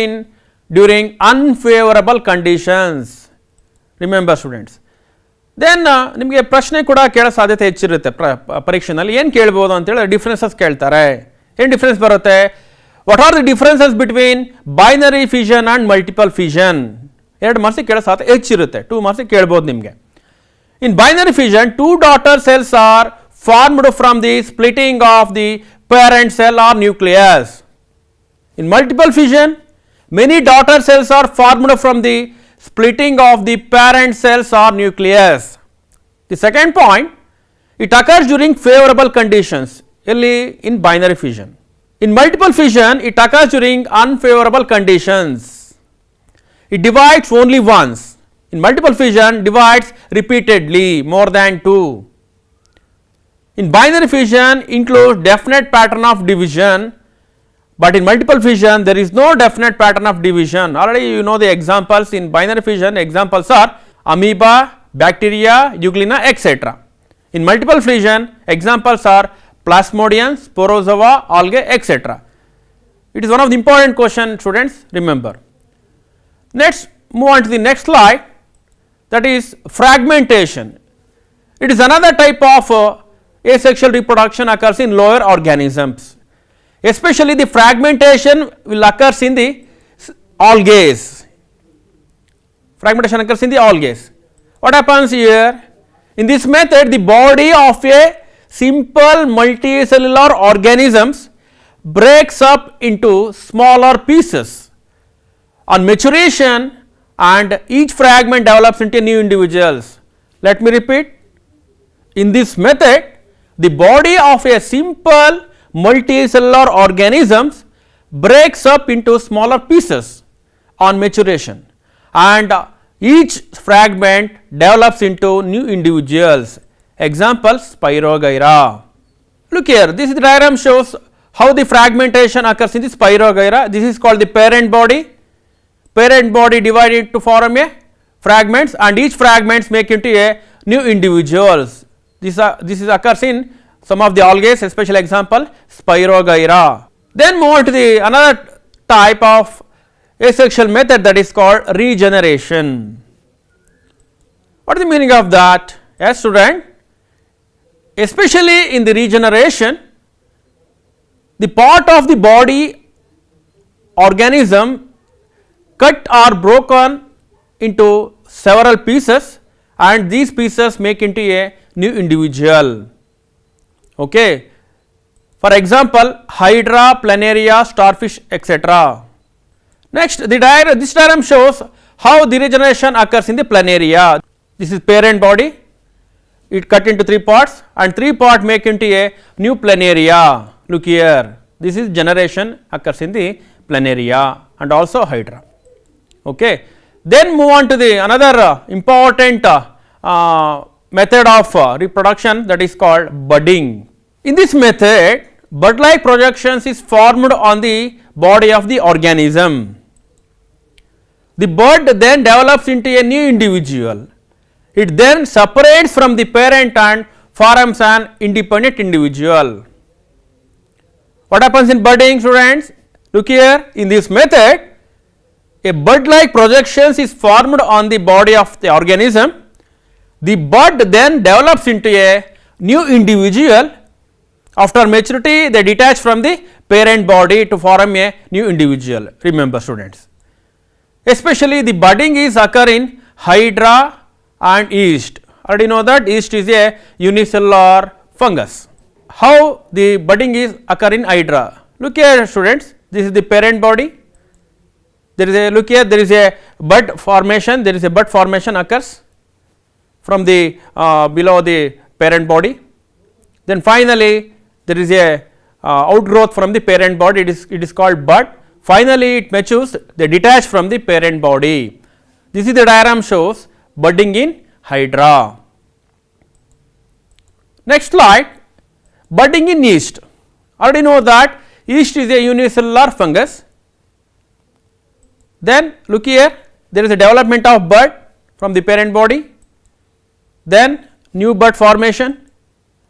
during unfavorable conditions. Remember students, then ನಿಮಗೆ ಪ್ರಶ್ನೆ ಕೂಡ ಕೇಳೋ ಸಾಧ್ಯತೆ ಹೆಚ್ಚಿರುತ್ತೆ ಪರೀಕ್ಷೆನಲ್ಲಿ. ಏನು ಕೇಳ್ಬೋದು ಅಂತೇಳಿ differences ಕೇಳ್ತಾರೆ. ಏನು ಡಿಫ್ರೆನ್ಸ್ ಬರುತ್ತೆ? What are the differences between binary fission and multiple fission? 2 ಮಾರ್ಕ್ಸಿಗೆ ಕೇಳೋ ಸಾಧ್ಯತೆ ಹೆಚ್ಚಿರುತ್ತೆ. 2 ಮಾರ್ಕ್ಸಿಗೆ ಕೇಳ್ಬೋದು ನಿಮಗೆ. In binary fission, 2 daughter cells are formed from the splitting of the parent cell or nucleus. In multiple fission, many daughter cells are formed from the splitting of the parent cells or nucleus. The second point, it occurs during favorable conditions. In binary fission. In multiple fission, it occurs during unfavorable conditions. It divides only once. In multiple fission, divides repeatedly, more than 2. In binary fission, includes definite pattern of division, but in multiple fission, there is no definite pattern of division. Already you know the examples. In binary fission, examples are amoeba, bacteria, euglena, etc. In multiple fission, examples are plasmodium, sporozoa, algae, etc. It is one of the important questions, students, remember. Next, move on to the next slide. That is fragmentation. It is another type of asexual reproduction occurs in lower organisms. Especially the fragmentation will occurs in the algae. Fragmentation occurs in the algae. What happens here? In this method, the body of a simple multicellular organisms breaks up into smaller pieces. On maturation, and each fragment develops into new individuals. Let me repeat. In this method, the body of a simple multicellular organisms breaks up into smaller pieces on maturation, and each fragment develops into new individuals. Example, Spirogyra. Look here, this diagram shows how the fragmentation occurs in the Spirogyra. This is called the parent body. Parent body divided to form a fragments, and each fragments make into a new individuals. This is occurs in some of the algae, especially example Spirogyra. Then move on to the another type of asexual method, that is called regeneration. What is the meaning of that? Yes, student, especially in the regeneration, the part of the body organism cut or broken into several pieces, and these pieces make into a new individual. Okay. For example, Hydra, Planaria, starfish, etc. Next, this diagram shows how the regeneration occurs in the Planaria. This is parent body. It cut into 3 parts, and 3 parts make into a new Planaria. Look here. This is generation occurs in the Planaria and also Hydra. Okay. Then move on to the another important method of reproduction, that is called budding. In this method, bud-like projections is formed on the body of the organism. The bud then develops into a new individual. It then separates from the parent and forms an independent individual. What happens in budding, students? Look here, in this method, a bud-like projections is formed on the body of the organism. The bud then develops into a new individual. After maturity, they detach from the parent body to form a new individual. Remember, students, especially the budding is occur in Hydra and yeast. Already know that yeast is a unicellular fungus. How the budding is occur in Hydra? Look here, students, this is the parent body. There is a, look here, there is a bud formation, there is a bud formation occurs from the below the parent body. Then finally, there is a outgrowth from the parent body, it is called bud. Finally, it matures, they detach from the parent body. This is the diagram shows budding in Hydra. Next slide, budding in yeast. Already know that yeast is a unicellular fungus. Then look here, there is a development of bud from the parent body, then new bud formation,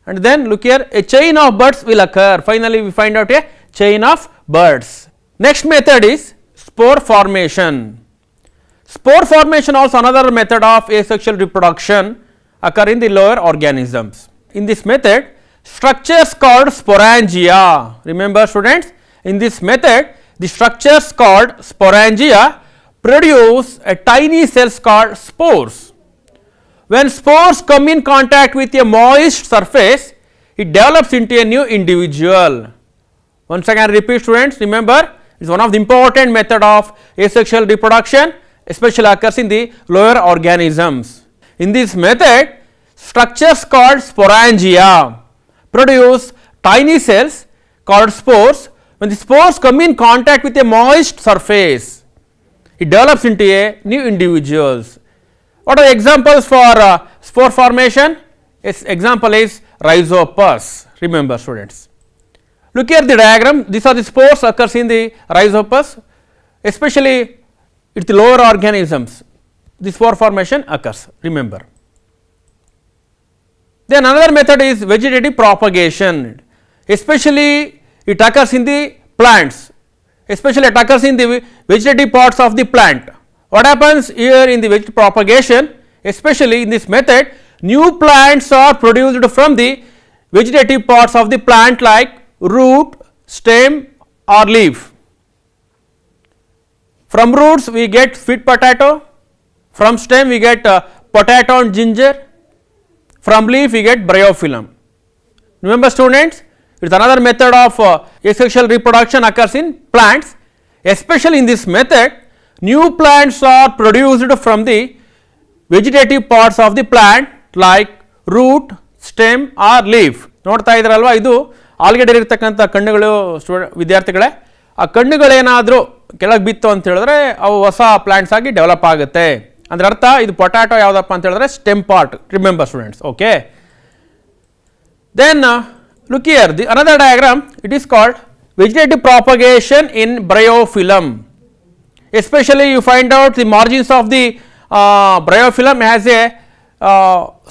and then look here, a chain of buds will occur. Finally, we find out a chain of buds. Next method is spore formation. Spore formation also another method of asexual reproduction occur in the lower organisms. In this method, structures called sporangia, remember students, in this method the structures called sporangia produce a tiny cells called spores. When spores come in contact with a moist surface, it develops into a new individual. Once again repeat students, remember it is one of the important method of asexual reproduction, especially occurs in the lower organisms. In this method, structures called sporangia produce tiny cells called spores. When the spores come in contact with a moist surface, it develops into a new individuals. What are the examples for spore formation? Its example is Rhizopus. Remember students. Look here the diagram. These are the spores occurs in the Rhizopus, especially it's the lower organisms. The spore formation occurs. Remember. Then another method is vegetative propagation, especially it occurs in the plants, especially it occurs in the vegetative parts of the plant. What happens here in the vegetative propagation, especially in this method, new plants are produced from the vegetative parts of the plant like root, stem or leaf. From roots we get sweet potato, from stem we get potato and ginger, from leaf we get bryophyllum. Remember students, it is another method of asexual reproduction occurs in plants. Especially in this method, new plants are produced from the vegetative parts of the plant like root, stem or leaf. ನೋಡ್ತಾ ಇದ್ರಲ್ವಾ, ಇದು ಆಲ್ಗೆಡೆ ಇರತಕ್ಕಂಥ ಕಣ್ಣುಗಳು ವಿದ್ಯಾರ್ಥಿಗಳೇ, ಆ ಕಣ್ಣುಗಳೇನಾದರೂ ಕೆಳಗೆ ಬಿತ್ತು ಅಂತ ಹೇಳಿದ್ರೆ ಅವು ಹೊಸ ಪ್ಲಾಂಟ್ಸ್ ಆಗಿ ಡೆವಲಪ್ ಆಗುತ್ತೆ. ಅಂದ್ರೆ ಅರ್ಥ ಇದು ಪೊಟ್ಯಾಟೊ ಯಾವುದಪ್ಪ ಅಂತ ಹೇಳಿದ್ರೆ stem part. Remember students. Okay, then look here the another diagram, it is called vegetative propagation in bryophyllum. Especially you find out the margins of the bryophyllum has a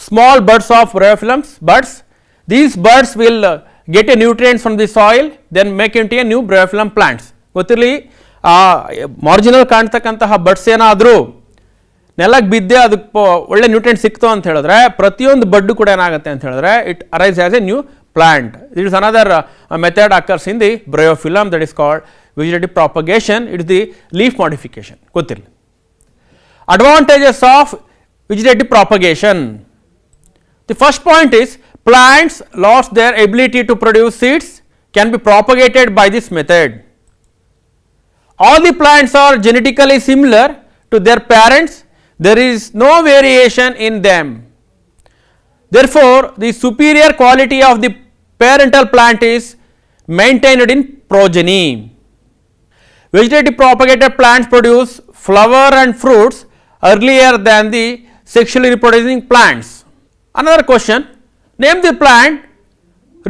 small buds of bryophyllums buds. These buds will get a nutrients from the soil, then make into a new bryophyllum plants. ಗೊತ್ತಿರಲಿ, marginal ಕಾಣ್ತಕ್ಕಂತಹ buds ಏನಾದರೂ ನೆಲಕ್ಕೆ ಬಿದ್ದೆ ಅದಕ್ಕೆ ಒಳ್ಳೆ nutrient ಸಿಕ್ತು ಅಂತ ಹೇಳಿದ್ರೆ ಪ್ರತಿಯೊಂದು ಬಡ್ಡು ಕೂಡ ಏನಾಗುತ್ತೆ ಅಂತ ಹೇಳಿದ್ರೆ it arise as A new plant. It is another method occurs in the bryophyllum, that is called vegetative propagation. It is the leaf modification. ಗೊತ್ತಿರಲಿ. Advantages of vegetative propagation. The first point is plants lost their ability to produce seeds can be propagated by this method. All the plants are genetically similar to their parents. There is no variation in them. Therefore, the superior quality of the parental plant is maintained in progeny. Vegetative propagated plants produce flower and fruits earlier than the sexually reproducing plants. Another question, name the plant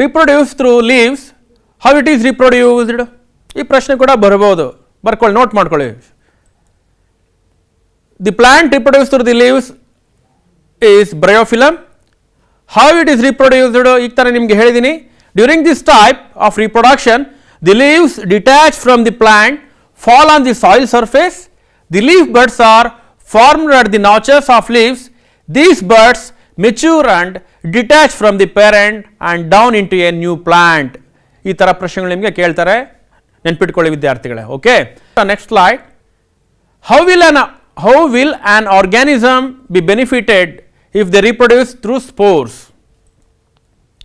reproduced through leaves, how it is reproduced? ಈ ಪ್ರಶ್ನೆ ಕೂಡ ಬರಬಹುದು, ಬರ್ಕೊಳ್ಳಿ, note ಮಾಡ್ಕೊಳ್ಳಿ. The plant reproduced through the leaves is bryophyllum. How it is reproduced? ಈಗ ತರ ನಿಮಗೆ ಹೇಳಿದ್ದೀನಿ. During this type of reproduction, the leaves detach from the plant, fall on the soil surface. The leaf buds are formed at the notches of leaves. These buds mature and detach from the parent and down into a new plant. ಈ ತರ ಪ್ರಶ್ನೆಗಳು ನಿಮಗೆ ಕೇಳ್ತಾರೆ, ನೆನಪಿಟ್ಕೊಳ್ಳಿ ವಿದ್ಯಾರ್ಥಿಗಳೇ. Okay, next slide. How will an organism be benefited if they reproduce through spores?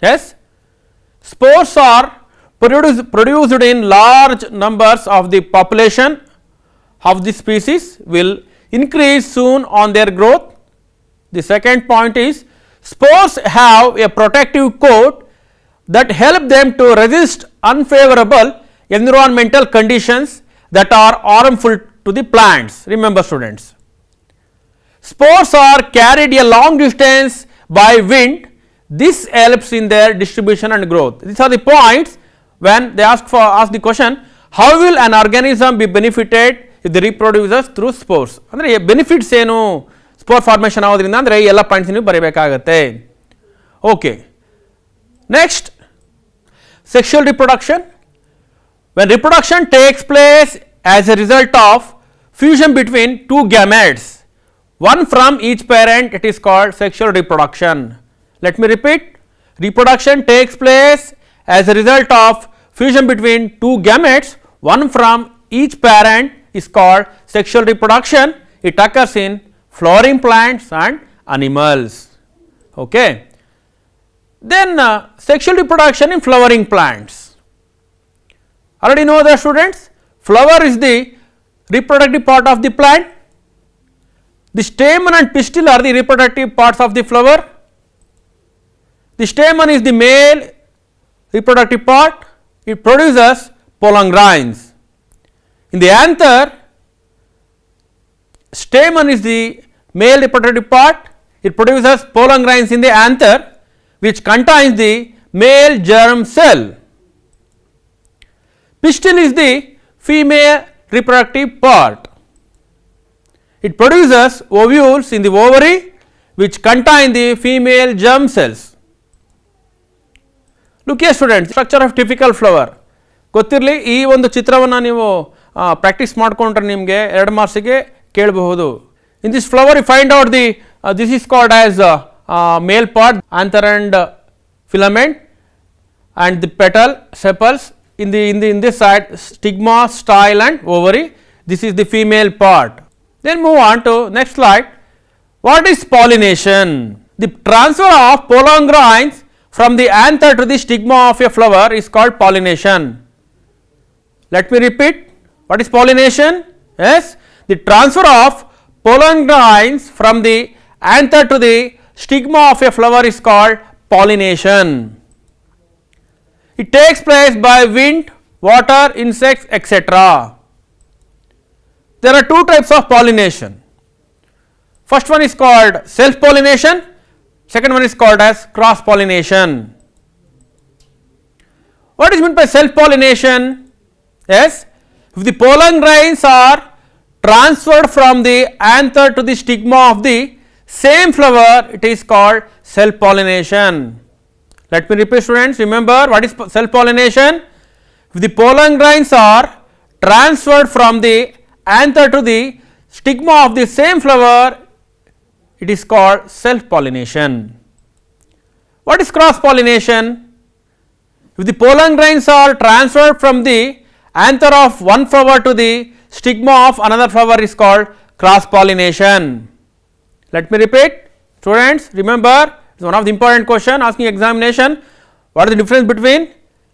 Yes, spores are produced in large numbers of the population of the species will increase soon on their growth. The second point is spores have a protective coat that help them to resist unfavorable environmental conditions that are harmful to the plants. Remember students, spores are carried a long distance by wind. This helps in their distribution and growth. These are the points when they ask the question, how will an organism be benefited if they reproduces through spores? ಅಂದರೆ benefits ಏನು spore formation ಆಗೋದ್ರಿಂದ ಅಂದರೆ ಎಲ್ಲ points ನೀವು ಬರೀಬೇಕಾಗತ್ತೆ. Okay, next sexual reproduction. When reproduction takes place as a result of fusion between two gametes, one from each parent, it is called sexual reproduction. Let me repeat, reproduction takes place as a result of fusion between two gametes, one from each parent is called sexual reproduction. It occurs in flowering plants and animals. Okay. Then sexual reproduction in flowering plants. Already know that, students, flower is the reproductive part of the plant. The stamen and pistil are the reproductive parts of the flower. The stamen is the male reproductive part, it produces pollen grains. In the anther, stamen is the male reproductive part, it produces pollen grains in the anther, which contains the male germ cell. Pistil is the female reproductive part, it produces ovules in the ovary, which contain the female germ cells. Look here, students, structure of typical flower. ಗೊತ್ತಿರಲಿ, ಈ ಒಂದು ಚಿತ್ರವನ್ನು ನೀವು practice ಮಾಡಿಕೊಂಡ್ರೆ ನಿಮಗೆ 2 ಮಾರ್ಕ್ಸಿಗೆ ಕೇಳಬಹುದು. In this flower you find out the this is called as male part, anther and filament, and the petal, sepals. In this side, stigma, style and ovary. This is the female part. Then move on to next slide. What is pollination? The transfer of pollen grains from the anther to the stigma of a flower is called pollination. Let me repeat, what is pollination? Yes, the transfer of pollen grains from the anther to the stigma of a flower is called pollination. It takes place by wind, water, insects, etc. There are 2 types of pollination. First one is called self pollination, second one is called as cross pollination. What is meant by self pollination? Yes, if the pollen grains are transferred from the anther to the stigma of the same flower, it is called self pollination. Let me repeat, students, remember what is self pollination? If the pollen grains are transferred from the anther to the stigma of the same flower, it is called self pollination. What is cross pollination? If the pollen grains are transferred from the anther of one flower to the stigma of another flower, is called cross pollination. Let me repeat, students, remember, it is one of the important question asking examination. What is the difference between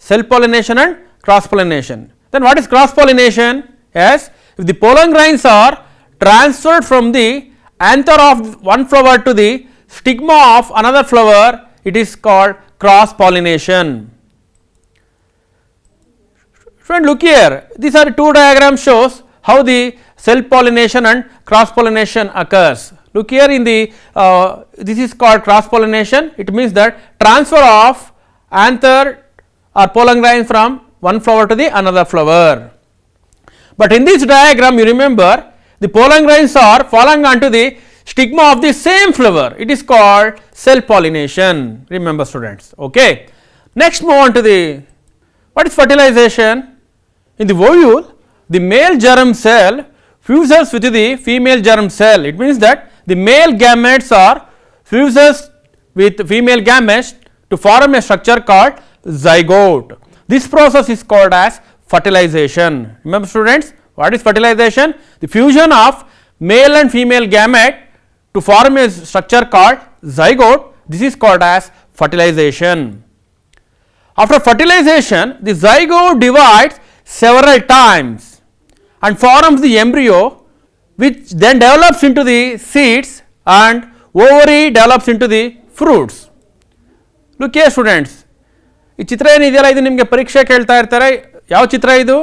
self pollination and cross pollination? Then what is cross pollination? Yes, if the pollen grains are transferred from the anther of one flower to the stigma of another flower, it is called cross pollination. Friend, look here, these are 2 diagrams shows how the self pollination and cross pollination occurs. Look here, in the this is called cross pollination. It means that transfer of anther or pollen grains from one flower to the another flower. But in this diagram, you remember, the pollen grains are falling onto the stigma of the same flower. It is called self pollination. Remember, students. Okay. Next, move on to the what is fertilization? In the ovule, the male germ cell fuses with the female germ cell. It means that the male gametes are fuses with female gametes to form a structure called zygote. This process is called as fertilization. Remember, students, what is fertilization? The fusion of male and female gamete to form a structure called zygote. This is called as fertilization. After fertilization, the zygote divides several times and forms the embryo, which then develops into the seeds, and ovary develops into the fruits. Look here, students, ಈ ಚಿತ್ರ ಏನಿದೆಯಲ್ಲ, ಇದು ನಿಮಗೆ ಪರೀಕ್ಷೆ ಕೇಳ್ತಾ ಇರ್ತಾರೆ. ಯಾವ ಚಿತ್ರ ಇದು?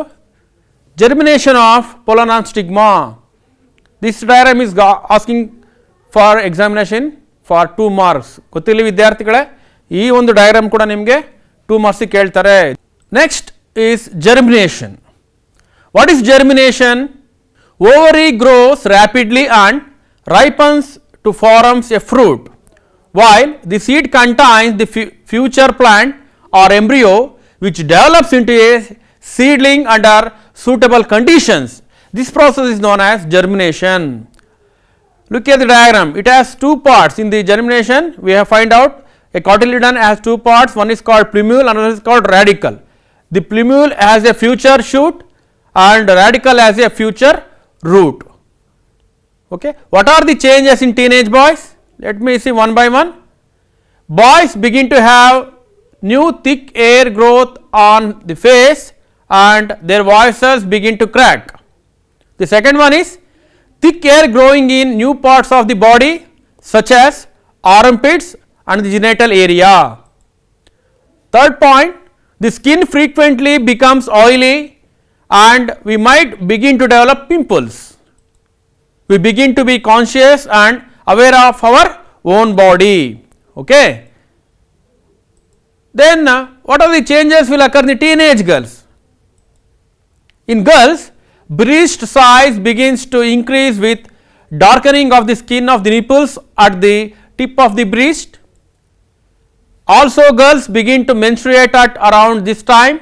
Germination of pollen on stigma. This diagram is asking for examination for 2 marks. ಗೊತ್ತಿರಲಿ ವಿದ್ಯಾರ್ಥಿಗಳೇ, ಈ ಒಂದು ಡಯಾಗ್ರಾಮ್ ಕೂಡ ನಿಮಗೆ 2 marks ಕೇಳ್ತಾರೆ. Next is germination. What is germination? Ovary grows rapidly and ripens to forms a fruit, while the seed contains the future plant or embryo, which develops into a seedling under suitable conditions. This process is known as germination. look at the diagram, it has two parts. In the germination we have find out a cotyledon has two parts, one is called plumule, another is called radicle. The plumule has a future shoot and radicle has a future root. Okay. What are the changes in teenage boys? Let me see one by one. Boys begin to have new thick hair growth on the face and their voices begin to crack. The second one is thick hair growing in new parts of the body such as armpits and the genital area. Third point, the skin frequently becomes oily and we might begin to develop pimples. We begin to be conscious and aware of our own body. Okay. Then what are the changes will occur in the teenage girls? In girls, breast size begins to increase with darkening of the skin of the nipples at the tip of the breast. Also girls begin to menstruate at around this time.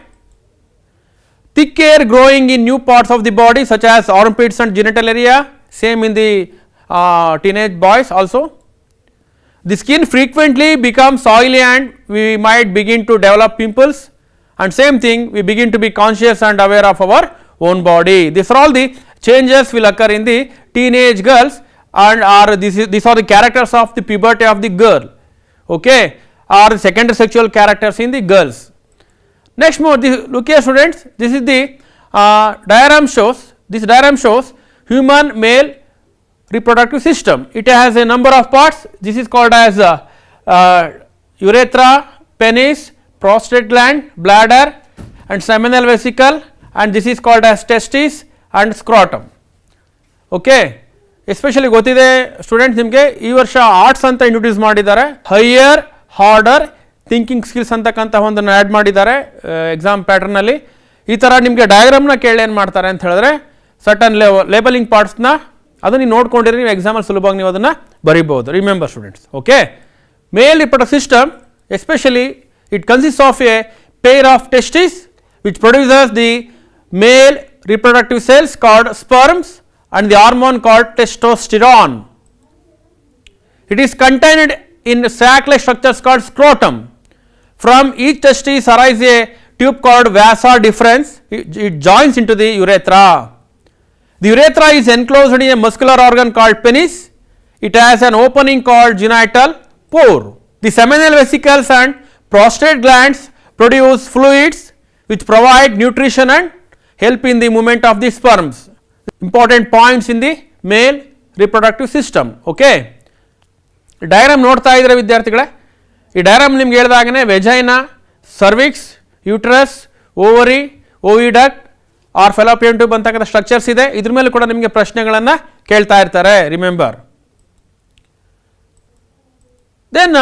Thick hair growing in new parts of the body such as armpits and genital area, same in the teenage boys also. The skin frequently becomes oily and we might begin to develop pimples, and same thing we begin to be conscious and aware of our own body. These are all the changes will occur in the teenage girls and these are the characters of the puberty of the girl. Okay. Or the secondary sexual characters in the girls. Next more, look here students, this is the diagram shows, this diagram shows human male reproductive system. It has a number of parts. This is called as urethra, penis, prostate gland, bladder and seminal vesicle, and this is called as testes and scrotum. Okay. Especially ಗೊತ್ತಿದೆ students ನಿಮಗೆ ಈ ವರ್ಷ arts ಅಂತ introduce ಮಾಡಿದ್ದಾರೆ, higher order thinking skills ಅಂತಕ್ಕಂಥ ಒಂದನ್ನು add ಮಾಡಿದ್ದಾರೆ exam ಪ್ಯಾಟರ್ನಲ್ಲಿ. ಈ ಥರ ನಿಮಗೆ ಡಯಾಗ್ರಾಮ್ನ ಕೇಳಿ ಏನು ಮಾಡ್ತಾರೆ ಅಂತ ಹೇಳಿದ್ರೆ ಸರ್ಟನ್ ಲೇಬಲಿಂಗ್ ಪಾರ್ಟ್ಸ್ನ ಅದನ್ನು ನೀವು ನೋಡ್ಕೊಂಡಿರಿ, ನೀವು ಎಕ್ಸಾಮಲ್ಲಿ ಸುಲಭವಾಗಿ ನೀವು ಅದನ್ನು ಬರೀಬೋದು. Remember students. Okay. Male reproductive system especially it consist of a pair of testis which produces the male reproductive cells called sperms and the hormone called testosterone. It is contained in sac-like structures called scrotum. From each testis arises a tube called vasa deferens. It joins into the urethra. The urethra is enclosed in a muscular organ called penis. It has an opening called genital pore. The seminal vesicles and prostate glands produce fluids which provide nutrition and help in the movement of the sperms. Important points in the male reproductive system. Okay. Diagram ನೋಡ್ತಾ ಇದ್ರೆ ವಿದ್ಯಾರ್ಥಿಗಳೇ, ಈ diagram ನಿಮ್ಗೆ ಹೇಳಿದಾಗನೇ vagina, cervix, uterus, ovary, oviduct or fallopian tube ಅಂತಕ್ಕಂಥ structures ಇದೆ. ಇದ್ರ ಮೇಲೆ ಕೂಡ ನಿಮಗೆ ಪ್ರಶ್ನೆಗಳನ್ನು ಕೇಳ್ತಾ ಇರ್ತಾರೆ. Remember. Then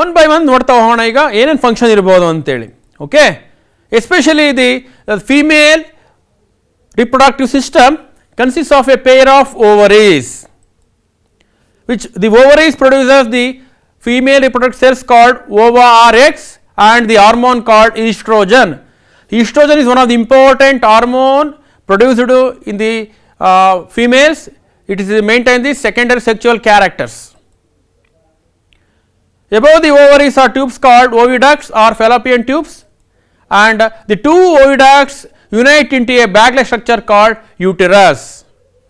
one by one ನೋಡ್ತಾ ಹೋಗೋಣ ಈಗ ಏನೇನು ಫಂಕ್ಷನ್ ಇರ್ಬೋದು ಅಂತೇಳಿ. Okay. Especially the female reproductive system consists of a pair of ovaries, which the ovaries produces the female reproductive cells called ova Rx and the hormone called estrogen. Estrogen is one of the important hormone produced in the females. It is to maintain the secondary sexual characters. Above the ovaries are tubes called oviducts or fallopian tubes, and the two oviducts unite into a bag-like structure called uterus.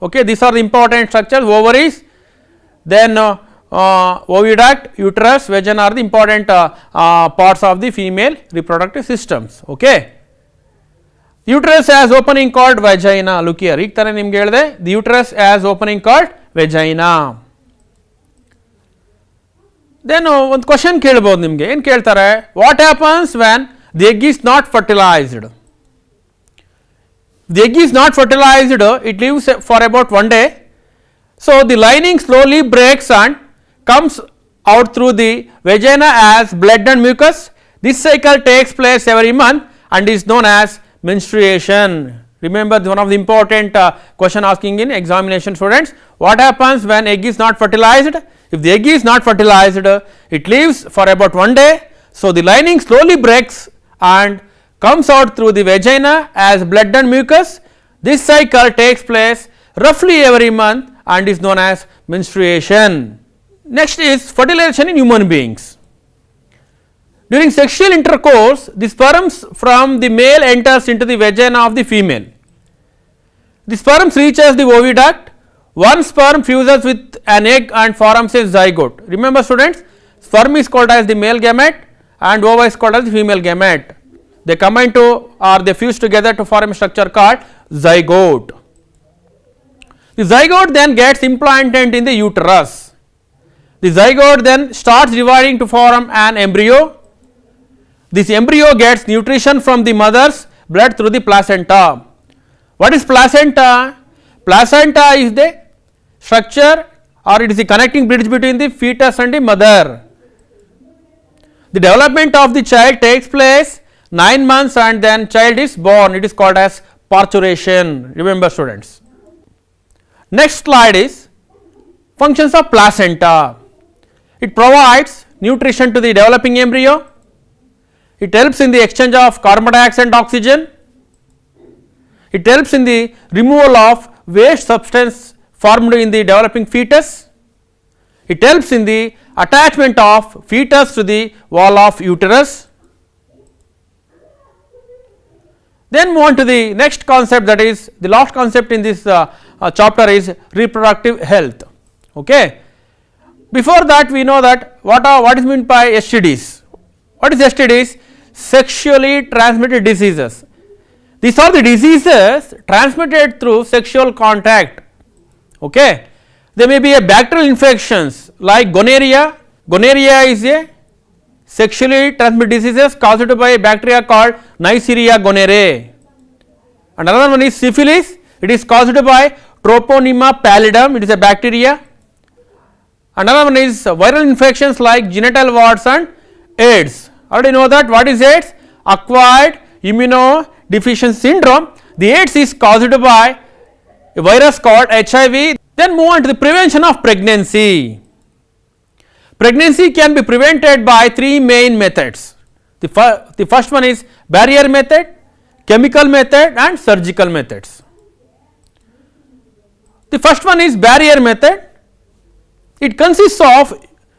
Okay, these are the important structures: ovaries, then oviduct, uterus, vagina are the important parts of the female reproductive systems. Okay. Uterus has opening called vagina. Look here, ಈಗ ತಾನೇ ನಿಮ್ಗೆ ಹೇಳಿದೆ, the uterus has opening called vagina. Then ಒಂದು question ಕೇಳ್ಬೋದು ನಿಮಗೆ, ಏನು ಕೇಳ್ತಾರೆ, what happens when the egg is not fertilized? The egg is not fertilized, it lives for about 1 day. So the lining slowly breaks and comes out through the vagina as blood and mucus. This cycle takes place every month and is known as menstruation. Remember, one of the important question asking in examination, students. What happens when egg is not fertilized? If the egg is not fertilized, it lives for about 1 day. So the lining slowly breaks and comes out through the vagina as blood and mucus. This cycle takes place roughly every month and is known as menstruation. Next is fertilization in human beings. During sexual intercourse, the sperm from the male enters into the vagina of the female. The sperm reaches the oviduct. One sperm fuses with an egg and forms a zygote. Remember students, sperm is called as the male gamete and ova is called as the female gamete. They combine to or they fuse together to form a structure called zygote. The zygote then gets implanted in the uterus. The zygote then starts dividing to form an embryo. This embryo gets nutrition from the mother's blood through the placenta. What is placenta? Placenta is the structure or it is the connecting bridge between the fetus and the mother. The development of the child takes place 9 months and then child is born. It is called as parturition. Remember students. Next slide is functions of placenta. It provides nutrition to the developing embryo. It helps in the exchange of carbon dioxide and oxygen. It helps in the removal of waste substance formed in the developing fetus. It helps in the attachment of fetus to the wall of uterus. Then move on to the next concept, that is the last concept in this chapter is reproductive health. Okay. Before that we know that what is meant by STDs. What is STDs? Sexually transmitted diseases. These are the diseases transmitted through sexual contact. Okay. There may be a bacterial infections like gonorrhea. Gonorrhea is a sexually transmitted diseases caused by a bacteria called Neisseria gonorrhoeae. And another one is syphilis. It is caused by Treponema pallidum. It is a bacteria. Another one is viral infections like genital warts and AIDS. Already know that. What is AIDS? Acquired immunodeficiency syndrome. The AIDS is caused by a virus called HIV. Then move on to the prevention of pregnancy. Pregnancy can be prevented by 3 main methods. The first one is barrier method, chemical method and surgical methods. The first one is barrier method. It consists of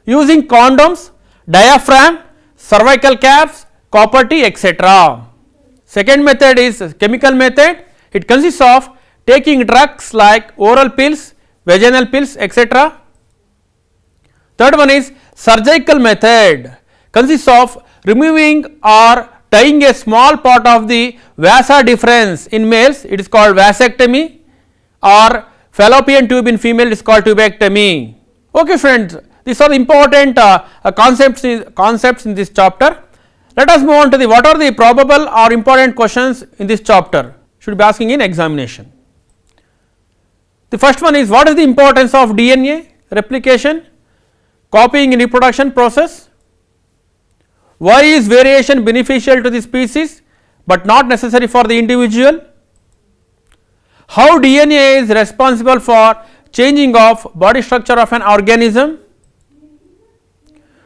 using condoms, diaphragm, cervical caps, copper T, etc. Second method is chemical method. It consists of taking drugs like oral pills, vaginal pills, etc. Third one is surgical method. Consists of removing or tying a small part of the vasa deferens in males. It is called vasectomy, or fallopian tube in female is called tubectomy. Okay friends, these are the important concepts in this chapter. Let us move on to the what are the probable or important questions in this chapter should be asking in examination. The first one is, what is the importance of DNA replication, copying in reproduction process? Why is variation beneficial to the species but not necessary for the individual? How DNA is responsible for changing of body structure of an organism?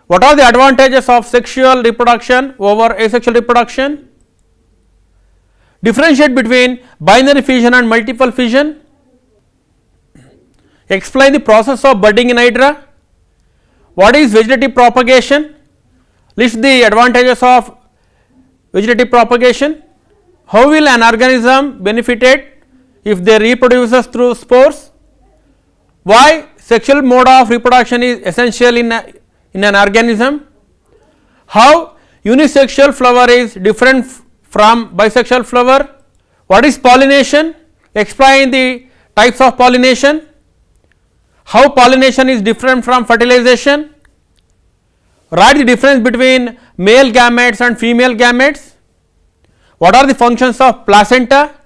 What are the advantages of sexual reproduction over asexual reproduction? Differentiate between binary fission and multiple fission. Explain the process of budding in hydra. What is vegetative propagation? List the advantages of vegetative propagation. How will an organism benefited if they reproduces through spores? Why sexual mode of reproduction is essential in an organism? How unisexual flower is different from bisexual flower? What is pollination? Explain the types of pollination. How pollination is different from fertilization? Write the difference between male gametes and female gametes. What are the functions of placenta?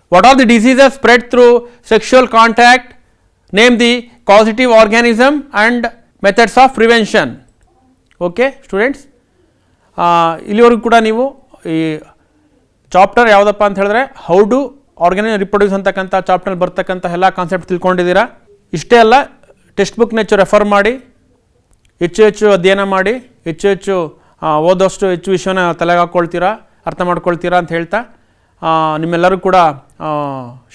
What are the diseases spread through sexual contact? Name the causative organism and methods of prevention. Okay students, ಇಲ್ಲಿವರೆಗೂ ಕೂಡ ನೀವು ಈ chapter ಯಾವುದಪ್ಪ ಅಂತ ಹೇಳಿದ್ರೆ how do organic reproduce ಅಂತಕ್ಕಂಥ chapter ಬರ್ತಕ್ಕಂಥ ಎಲ್ಲ ಕಾನ್ಸೆಪ್ಟ್ ತಿಳ್ಕೊಂಡಿದ್ದೀರಾ. ಇಷ್ಟೇ ಅಲ್ಲ, ಟೆಕ್ಸ್ಟ್ ಬುಕ್ನ ಹೆಚ್ಚು ರೆಫರ್ ಮಾಡಿ, ಹೆಚ್ಚು ಅಧ್ಯಯನ ಮಾಡಿ, ಹೆಚ್ಚು ಓದೋಷ್ಟು ಹೆಚ್ಚು ವಿಷಯನ ತಲೆಗೆ ಹಾಕ್ಕೊಳ್ತೀರಾ, ಅರ್ಥ ಮಾಡ್ಕೊಳ್ತೀರಾ ಅಂತ ಹೇಳ್ತಾ ನಿಮ್ಮೆಲ್ಲರೂ ಕೂಡ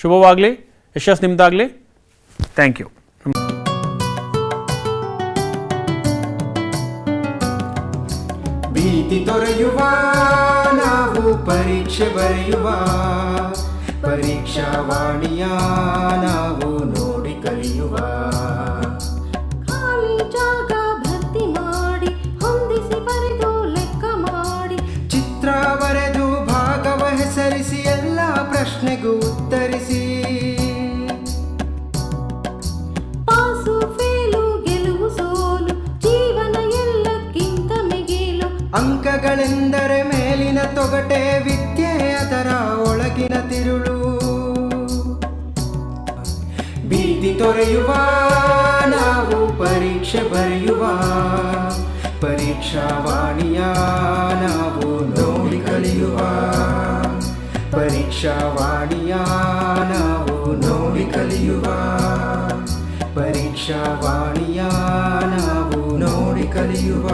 ಶುಭವಾಗಲಿ, ಯಶಸ್ಸು ನಿಮ್ಮದಾಗಲಿ. Thank you.
ಭೀತಿ ತೊರೆಯುವ ನಾವು ಪರೀಕ್ಷೆ ಬರೆಯುವ ಪರೀಕ್ಷಾವಾಣಿಯ ನಾವು ನೋಡಿ ಕಲಿಯುವ
ಖಾಲಿ ಜಾಗ ಭರ್ತಿ ಮಾಡಿ ಹೊಂದಿಸಿ ಬರೆದು ಲೆಕ್ಕ ಮಾಡಿ
ಚಿತ್ರ ಬರೆದು ಭಾಗವ ಹೆಸರಿಸಿ ಎಲ್ಲ ಪ್ರಶ್ನೆಗೂ ಉತ್ತರಿಸಿ
ಪಾಸು ಫೇಲು ಗೆಲುವು ಸೋಲು ಜೀವನ ಎಲ್ಲಕ್ಕಿಂತ ಮಿಗಿಲು
ಅಂಕಗಳೆಂದರೆ ಮೇಲಿನ ತೊಗಟೆ ವಿದ್ಯೆ ಅದರ ಒಳಗಿನ ತಿರುಳು ಭೀತಿ ತೊರೆಯುವ ನಾವು ಪರೀಕ್ಷೆ ಬರೆಯುವ ಪರೀಕ್ಷಾವಾಣಿಯ ನಾವು ನೋಡಿ ಕಲಿಯುವ ಪರೀಕ್ಷಾವಾಣಿಯ ನಾವು ನೋಡಿ ಕಲಿಯುವ ಪರೀಕ್ಷಾವಾಣಿಯ ನಾವು ನೋಡಿ ಕಲಿಯುವ